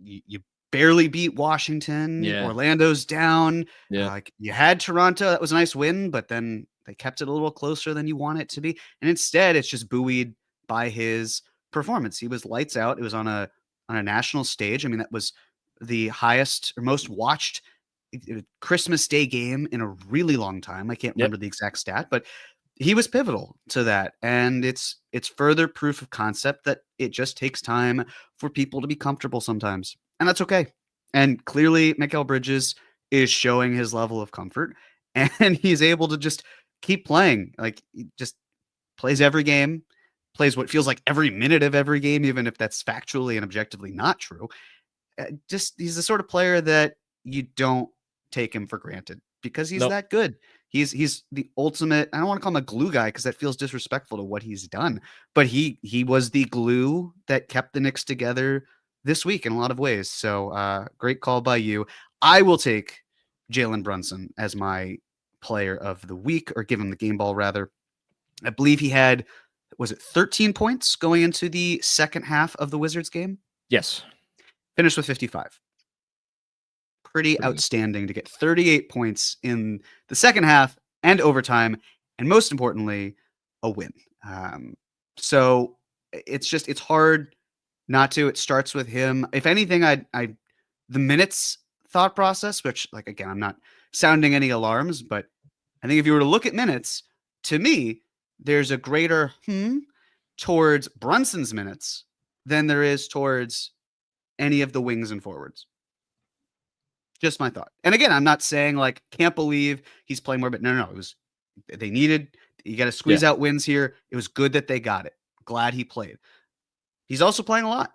you barely beat Washington. Yeah. Orlando's down. Yeah. You had Toronto. That was a nice win, but then they kept it a little closer than you want it to be. And instead, it's just buoyed by his performance. He was lights out. It was on a national stage. I mean, that was the highest or most watched Christmas Day game in a really long time. I can't remember the exact stat, but he was pivotal to that. And it's further proof of concept that it just takes time for people to be comfortable sometimes. And that's okay. And clearly Mikal Bridges is showing his level of comfort, and he's able to just keep playing. Like, he just plays every game, plays what feels like every minute of every game, even if that's factually and objectively not true. He's the sort of player that you don't take him for granted because he's that good. He's the ultimate. I don't want to call him a glue guy because that feels disrespectful to what he's done. But he was the glue that kept the Knicks together this week in a lot of ways. So great call by you. I will take Jalen Brunson as my player of the week, or give him the game ball rather. I believe he had, was it 13 points going into the second half of the Wizards game? Yes. Finished with 55. Pretty outstanding to get 38 points in the second half and overtime, and most importantly, a win. So it's hard not to. It starts with him. If anything, the minutes thought process, which, like, again, I'm not sounding any alarms, but I think if you were to look at minutes, to me, there's a greater towards Brunson's minutes than there is towards any of the wings and forwards. Just my thought. And again, I'm not saying like, can't believe he's playing more, but no. It was, you got to squeeze out wins here. It was good that they got it. Glad he played. He's also playing a lot.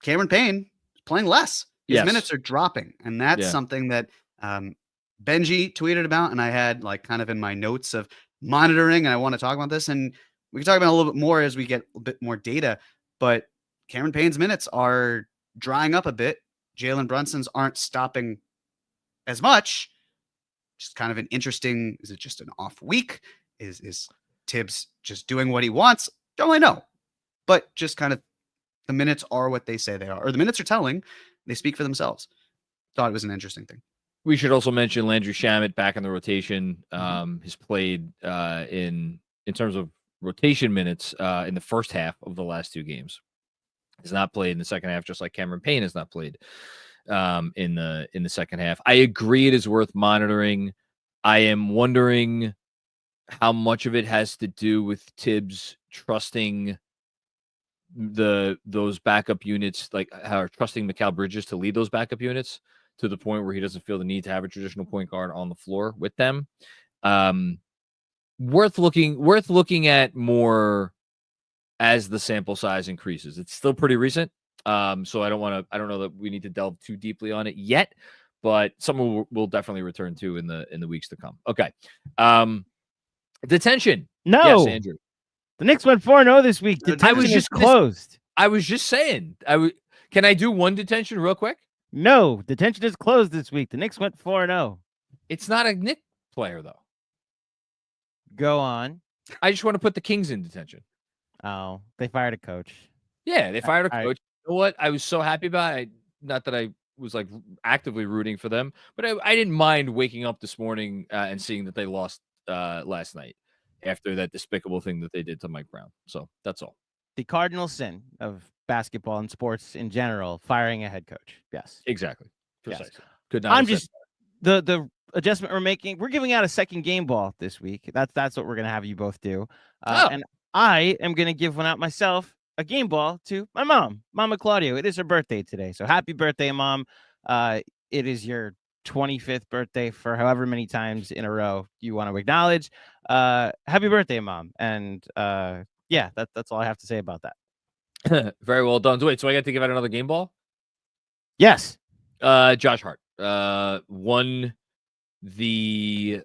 Cameron Payne is playing less. His minutes are dropping. And that's something that Benji tweeted about. And I had like kind of in my notes of monitoring, and I want to talk about this. And we can talk about it a little bit more as we get a bit more data. But Cameron Payne's minutes are drying up a bit. Jalen Brunson's aren't stopping as much. Just kind of an interesting, is it just an off week? Is Tibbs just doing what he wants? Don't really know. But just kind of the minutes are what they say they are. Or the minutes are telling. They speak for themselves. Thought it was an interesting thing. We should also mention Landry Shamet back in the rotation. Has played in terms of rotation minutes in the first half of the last two games. Has not played in the second half, just like Cameron Payne has not played in the second half. I agree it is worth monitoring. I am wondering how much of it has to do with Tibbs trusting those backup units, like how trusting Mikal Bridges to lead those backup units to the point where he doesn't feel the need to have a traditional point guard on the floor with them. Worth looking at more as the sample size increases. It's still pretty recent. So I don't know that we need to delve too deeply on it yet, but something we'll definitely return to in the weeks to come. Okay. Detention. No. Yes, Andrew. The Knicks went 4-0 this week. Detention is closed. I was just saying. Can I do one detention real quick? No, detention is closed this week. The Knicks went 4-0. It's not a Knicks player, though. Go on. I just want to put the Kings in detention. Oh, they fired a coach. Yeah, they fired a coach. You know what? I was so happy about it. Not that I was like actively rooting for them, but I didn't mind waking up this morning and seeing that they lost last night after that despicable thing that they did to Mike Brown. So that's all. The cardinal sin of basketball and sports in general, firing a head coach. Yes, exactly. Precisely. Yes. Could not. I'm just the adjustment we're making. We're giving out a second game ball this week. That's what we're gonna have you both do. And I am gonna give one out myself, a game ball to my mom, Mama Claudio. It is her birthday today, so happy birthday, Mom. It is your 25th birthday for however many times in a row you want to acknowledge. Happy birthday, Mom. And yeah, that's all I have to say about that. Very well done. Wait, so I got to give out another game ball? Yes. Josh Hart won the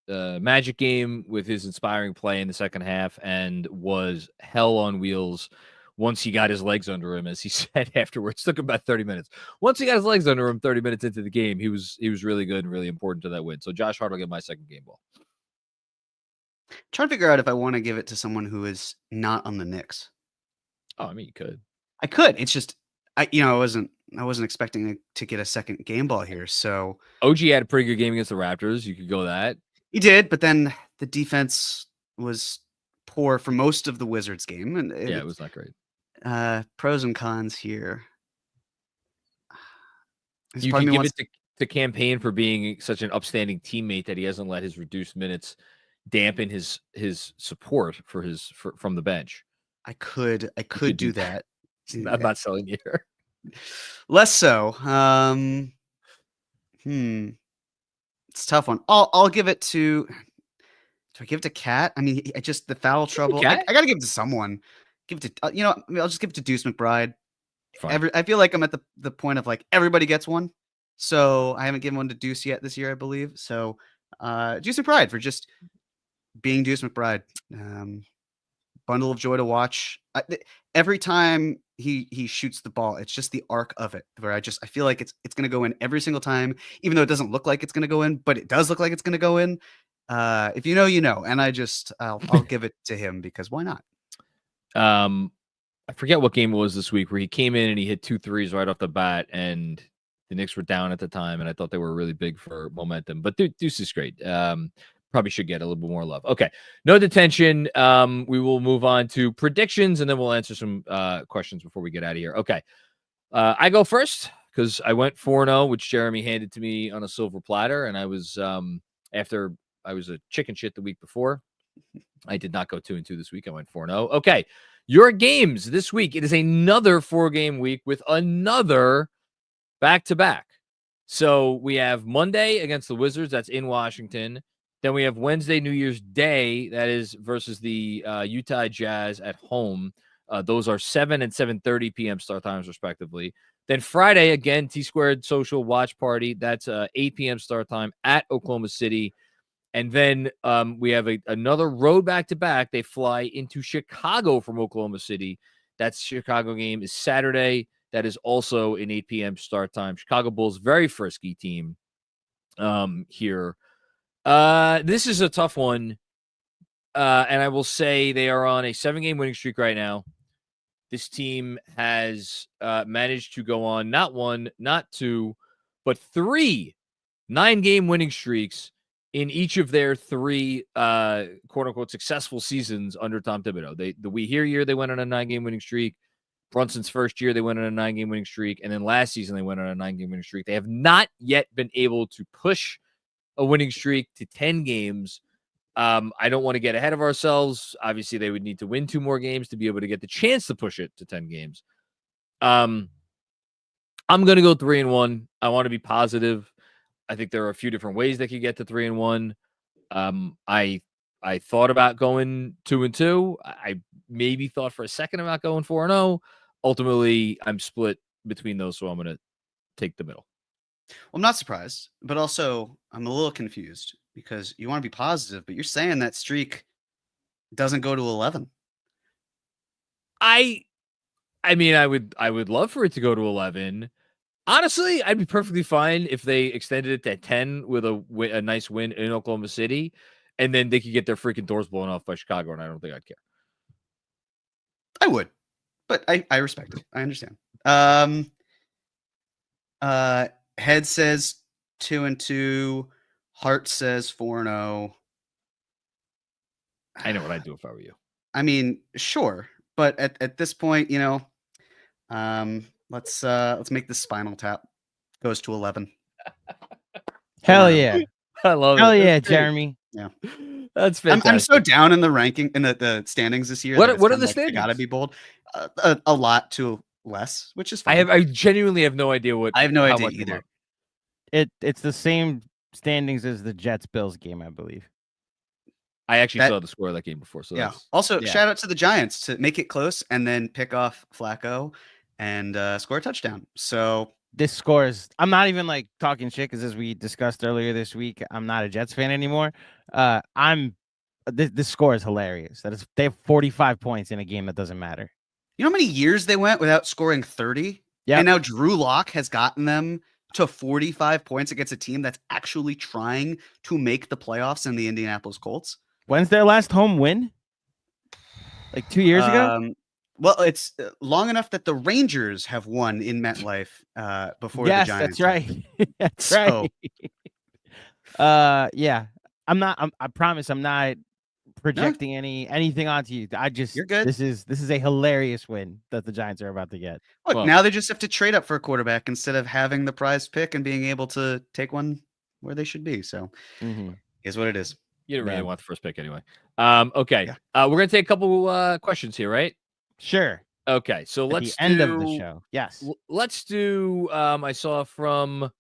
Magic game with his inspiring play in the second half and was hell on wheels once he got his legs under him, as he said afterwards. Took him about 30 minutes. Once he got his legs under him 30 minutes into the game, he was really good and really important to that win. So Josh Hart will get my second game ball. Trying to figure out if I want to give it to someone who is not on the Knicks. Oh, I mean, you could. I could. It's just I wasn't expecting to get a second game ball here. So OG had a pretty good game against the Raptors. You could go that. He did, but then the defense was poor for most of the Wizards game, and it was not great. Pros and cons here. You can give it to Campaign for being such an upstanding teammate that he hasn't let his reduced minutes dampen his support from the bench. I could do that. I'm not selling you here. Less so. It's a tough one. I'll give it to. Do I give it to Cat? I mean, just the foul trouble. I got to give it to someone. Give it to I'll just give it to Deuce McBride. I feel like I'm at the point of like everybody gets one. So I haven't given one to Deuce yet this year, I believe. So Deuce McBride for just being Deuce McBride. Bundle of joy to watch. Every time he shoots the ball, it's just the arc of it where I feel like it's going to go in every single time, even though it doesn't look like it's going to go in, but it does look like it's going to go in. If you know, you know, and I'll give it to him because why not? I forget what game it was this week where he came in and he hit 2 threes right off the bat, and the Knicks were down at the time, and I thought they were really big for momentum. But Deuce is great. Probably should get a little bit more love. Okay, no detention. We will move on to predictions, and then we'll answer some questions before we get out of here. Okay, I go first because I went 4-0, which Jeremy handed to me on a silver platter, and I was after I was a chicken shit the week before. I did not go 2-2 this week. I went 4-0. Okay, your games this week. It is another 4-game week with another back-to-back. So we have Monday against the Wizards. That's in Washington. Then we have Wednesday, New Year's Day. That is versus the Utah Jazz at home. Those are 7 and 7:30 p.m. start times, respectively. Then Friday, again, T-Squared Social Watch Party. That's 8 p.m. start time at Oklahoma City. And then we have another road back-to-back. They fly into Chicago from Oklahoma City. That Chicago game is Saturday. That is also an 8 p.m. start time. Chicago Bulls, very frisky team here. This is a tough one. And I will say they are on a 7-game winning streak right now. This team has managed to go on not 1, not 2, but 3 9-game winning streaks in each of their 3 quote-unquote successful seasons under Tom Thibodeau. The We Here year, they went on a 9-game winning streak. Brunson's first year, they went on a 9-game winning streak. And then last season, they went on a 9-game winning streak. They have not yet been able to push a winning streak to 10 games. I don't want to get ahead of ourselves. Obviously, they would need to win 2 more games to be able to get the chance to push it to 10 games. I'm going to go 3-1. I want to be positive. I think there are a few different ways they could get to 3-1. I thought about going 2-2. I maybe thought for a second about going 4-0. Ultimately, I'm split between those, so I'm going to take the middle. Well, I'm not surprised, but also I'm a little confused because you want to be positive, but you're saying that streak doesn't go to 11. I mean, I would love for it to go to 11. Honestly, I'd be perfectly fine if they extended it to 10 with a nice win in Oklahoma City, and then they could get their freaking doors blown off by Chicago, and I don't think I'd care. I would, but I respect it. I understand. Head says 2-2. Heart says 4-0. I know what I'd do if I were you. I mean, sure, but at this point, you know, let's make this Spinal Tap goes to 11. Hell yeah! I love it. Hell yeah, Jeremy. Yeah, that's fantastic. I'm so down in the ranking in the standings this year. What are the standings? Gotta be bold. A lot to less, which is fine. I genuinely have no idea what. I have no idea either. It's the same standings as the Jets-Bills game, I believe. I actually saw the score of that game before. So yeah. Also, shout out to the Giants to make it close and then pick off Flacco and score a touchdown. So this score is. I'm not even like talking shit because as we discussed earlier this week, I'm not a Jets fan anymore. This score is hilarious. They have 45 points in a game that doesn't matter. You know how many years they went without scoring 30? Yeah. And now Drew Lock has gotten them to 45 points against a team that's actually trying to make the playoffs in the Indianapolis Colts. When's their last home win? Like 2 years ago? Well, it's long enough that the Rangers have won in MetLife before the Giants. Yes, that's right. That's right. Yeah. I promise I'm not projecting anything onto you. You're good. This is a hilarious win that the Giants are about to get. Look, now they just have to trade up for a quarterback instead of having the prized pick and being able to take one where they should be. So here's what it is. You didn't really want the first pick anyway. Okay. We're gonna take a couple questions here, right? Sure. Okay. So let's end of the show. Yes. Let's do I saw from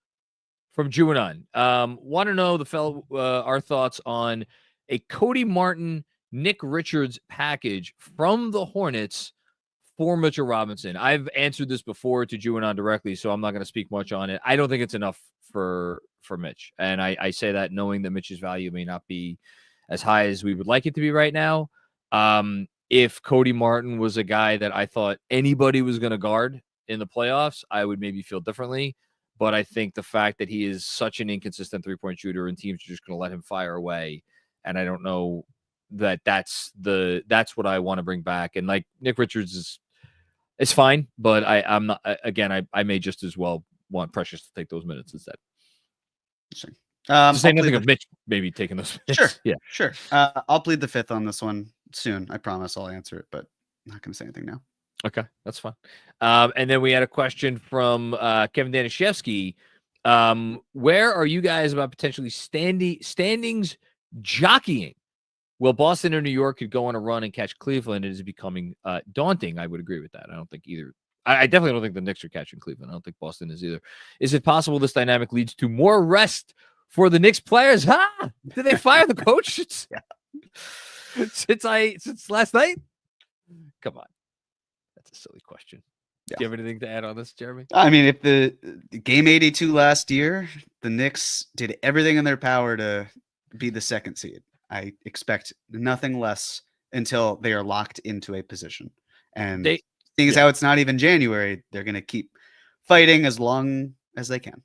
JUAN. Want to know our thoughts on a Cody Martin, Nick Richards package from the Hornets for Mitchell Robinson. I've answered this before to JUAN directly, so I'm not going to speak much on it. I don't think it's enough for for Mitch. And I say that knowing that Mitch's value may not be as high as we would like it to be right now. If Cody Martin was a guy that I thought anybody was going to guard in the playoffs, I would maybe feel differently. But I think the fact that he is such an inconsistent three-point shooter and teams are just going to let him fire away, and I don't know that's what I want to bring back. And like Nick Richards is fine, but I'm not. Again, I may just as well want Precious to take those minutes instead. Say nothing of Mitch maybe taking those minutes. Sure, yeah, sure. I'll plead the fifth on this one soon. I promise I'll answer it, but I'm not going to say anything now. Okay, that's fine. And then we had a question from Kevin Danishevsky. Where are you guys about potentially standings jockeying? Well, Boston or New York could go on a run and catch Cleveland. It is becoming daunting. I would agree with that. I don't think either. I definitely don't think the Knicks are catching Cleveland. I don't think Boston is either. Is it possible this dynamic leads to more rest for the Knicks players? Huh? Did they fire the coach? Since last night? Come on. That's a silly question. Yeah. Do you have anything to add on this, Jeremy? I mean, if the game 82 last year, the Knicks did everything in their power to be the second seed. I expect nothing less until they are locked into a position. And seeing as how it's not even January, they're going to keep fighting as long as they can.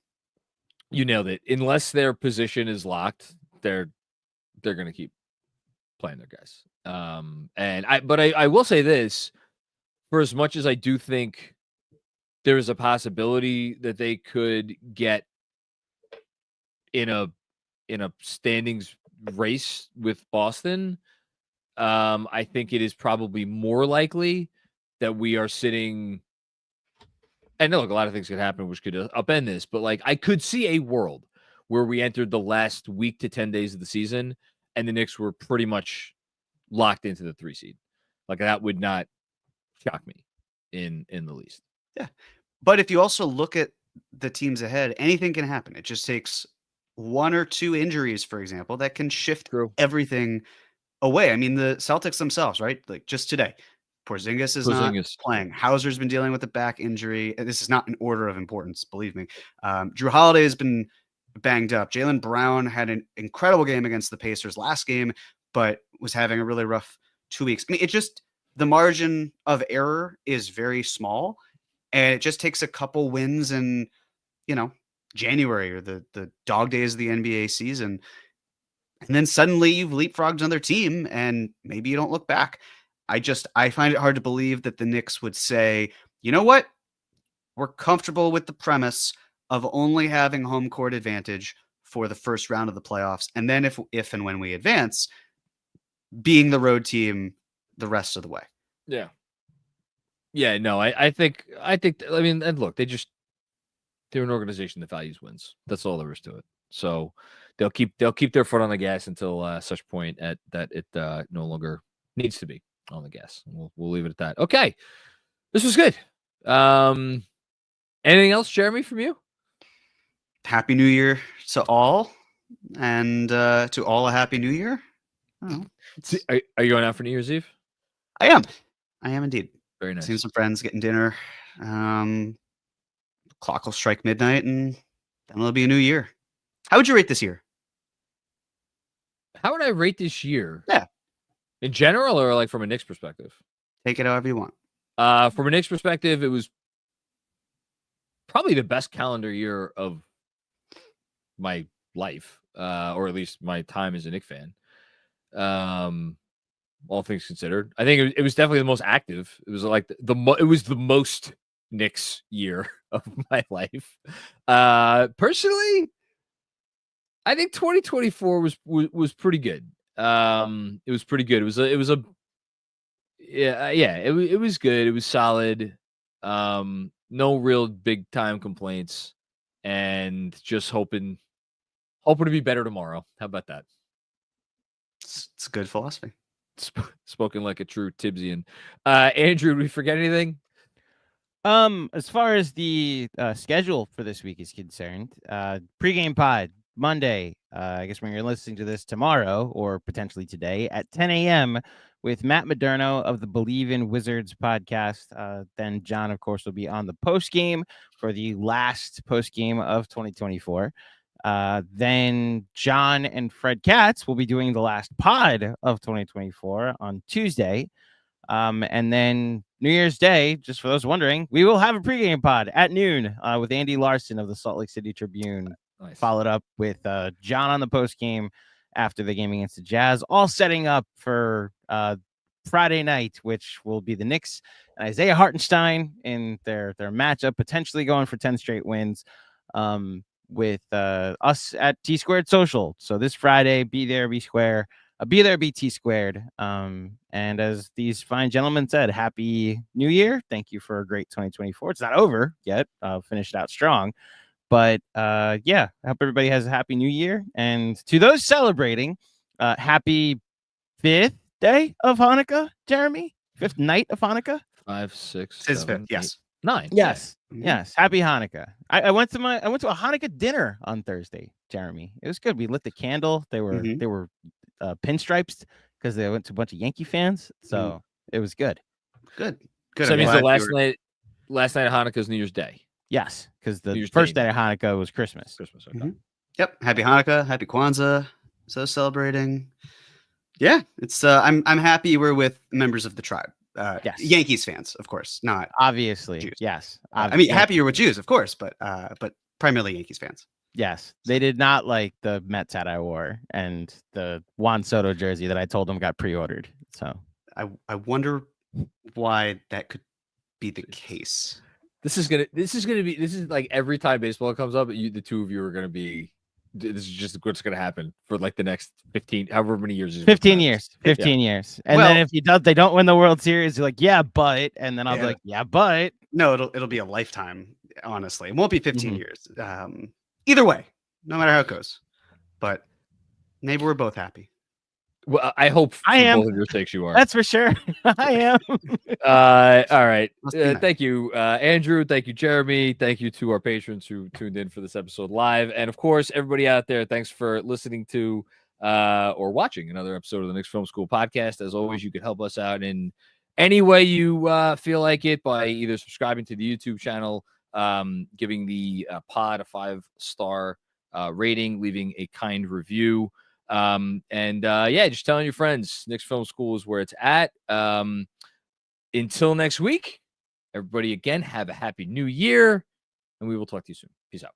You nailed it. Unless their position is locked, they're going to keep playing their guys. But I will say this. For as much as I do think there is a possibility that they could get in a standings race with Boston, I think it is probably more likely that we are sitting. And look, a lot of things could happen which could upend this, but like I could see a world where we entered the last week to 10 days of the season and the Knicks were pretty much locked into the 3 seed. Like that would not shock me in the least. Yeah. But if you also look at the teams ahead, anything can happen. It just takes 1 or 2 injuries, for example, that can shift everything away. I mean, the Celtics themselves, right? Like just today, Porzingis is not playing. Hauser's been dealing with a back injury. And this is not an order of importance, believe me. Drew Holiday has been banged up. Jaylen Brown had an incredible game against the Pacers last game, but was having a really rough 2 weeks. I mean, the margin of error is very small, and it just takes a couple wins in, January or the dog days of the NBA season. And then suddenly you've leapfrogged another team and maybe you don't look back. I find it hard to believe that the Knicks would say, you know what? We're comfortable with the premise of only having home court advantage for the first round of the playoffs. And then if and when we advance, being the road team the rest of the way. Yeah. Yeah, no, I think, I mean, and look, they're an organization that values wins. That's all there is to it. So they'll keep their foot on the gas until such point that it no longer needs to be on the gas. We'll leave it at that. Okay. This was good. Anything else, Jeremy, from you? Happy New Year to all, and to all a Happy New Year. Are you going out for New Year's Eve? I am indeed. Very nice. Seeing some friends, getting dinner. Clock will strike midnight, and then it'll be a new year. How would you rate this year? How would I rate this year? Yeah. In general, or like from a Knicks perspective? Take it however you want. From a Knicks perspective, it was probably the best calendar year of my life, or at least my time as a Knicks fan. All things considered, I think it was definitely the most active. It was like it was the most Knicks year of my life. Personally, I think 2024 was pretty good. It was pretty good. It was good. It was solid. No real big time complaints, and just hoping to be better tomorrow. How about that? It's good philosophy. Spoken like a true Tibbsian. Andrew, did we forget anything? As far as the schedule for this week is concerned, pregame pod Monday, I guess when you're listening to this tomorrow or potentially today at 10 a.m. with Matt Moderno of the Believe in Wizards podcast. Then John, of course, will be on the postgame for the last postgame of 2024. Then John and Fred Katz will be doing the last pod of 2024 on Tuesday. And then New Year's Day, just for those wondering, we will have a pregame pod at noon with Andy Larson of the Salt Lake City Tribune, followed up with John on the postgame after the game against the Jazz, all setting up for Friday night, which will be the Knicks and Isaiah Hartenstein in their matchup, potentially going for 10 straight wins with us at T Squared Social. So this Friday, be there, be square. Be there, be T Squared. And as these fine gentlemen said, Happy New Year. Thank you for a great 2024. It's not over yet. Finished out strong. But yeah, I hope everybody has a happy New Year. And to those celebrating, happy 5th day of Hanukkah, Jeremy. 5th night of Hanukkah. 5, 6, It's 7, 5th, yes. 9. Yes. Yeah. Yes. Happy Hanukkah. I went to a Hanukkah dinner on Thursday, Jeremy. It was good. We lit the candle. They were pinstripes because they went to a bunch of Yankee fans. So it was good. Good. So that means the last night of Hanukkah is New Year's Day. Yes, because the Year's first Day. day of Hanukkah was Christmas. Christmas. Okay. Yep. Happy Hanukkah. Happy Kwanzaa. So celebrating. Yeah, it's I'm happy we're with members of the tribe. Yes. Yankees fans, of course, not Obviously. Jews. Yes. I mean, happy you're with Jews, of course, but primarily Yankees fans. Yes. They did not like the Mets hat I wore and the Juan Soto jersey that I told them got pre-ordered. So I wonder why that could be the case. This is like every time baseball comes up, the two of you are gonna be. This is just what's gonna happen for like the next 15, however many years. 15 years. 15 years. And then if they don't win the World Series, you're like, yeah, but, and then I'll be like, yeah, but. No, it'll be a lifetime. Honestly, it won't be 15 years. Either way, no matter how it goes. But maybe we're both happy. Well, I hope for both of your sakes you are. That's for sure. I am. All right. Thank you, Andrew. Thank you, Jeremy. Thank you to our patrons who tuned in for this episode live. And of course, everybody out there, thanks for listening to or watching another episode of the Knicks Film School Podcast. As always, you can help us out in any way you feel like it by either subscribing to the YouTube channel, giving the pod a 5-star rating, leaving a kind review. Just telling your friends, Knicks Film School is where it's at. Until next week, everybody, again, have a happy new year, and we will talk to you soon. Peace out.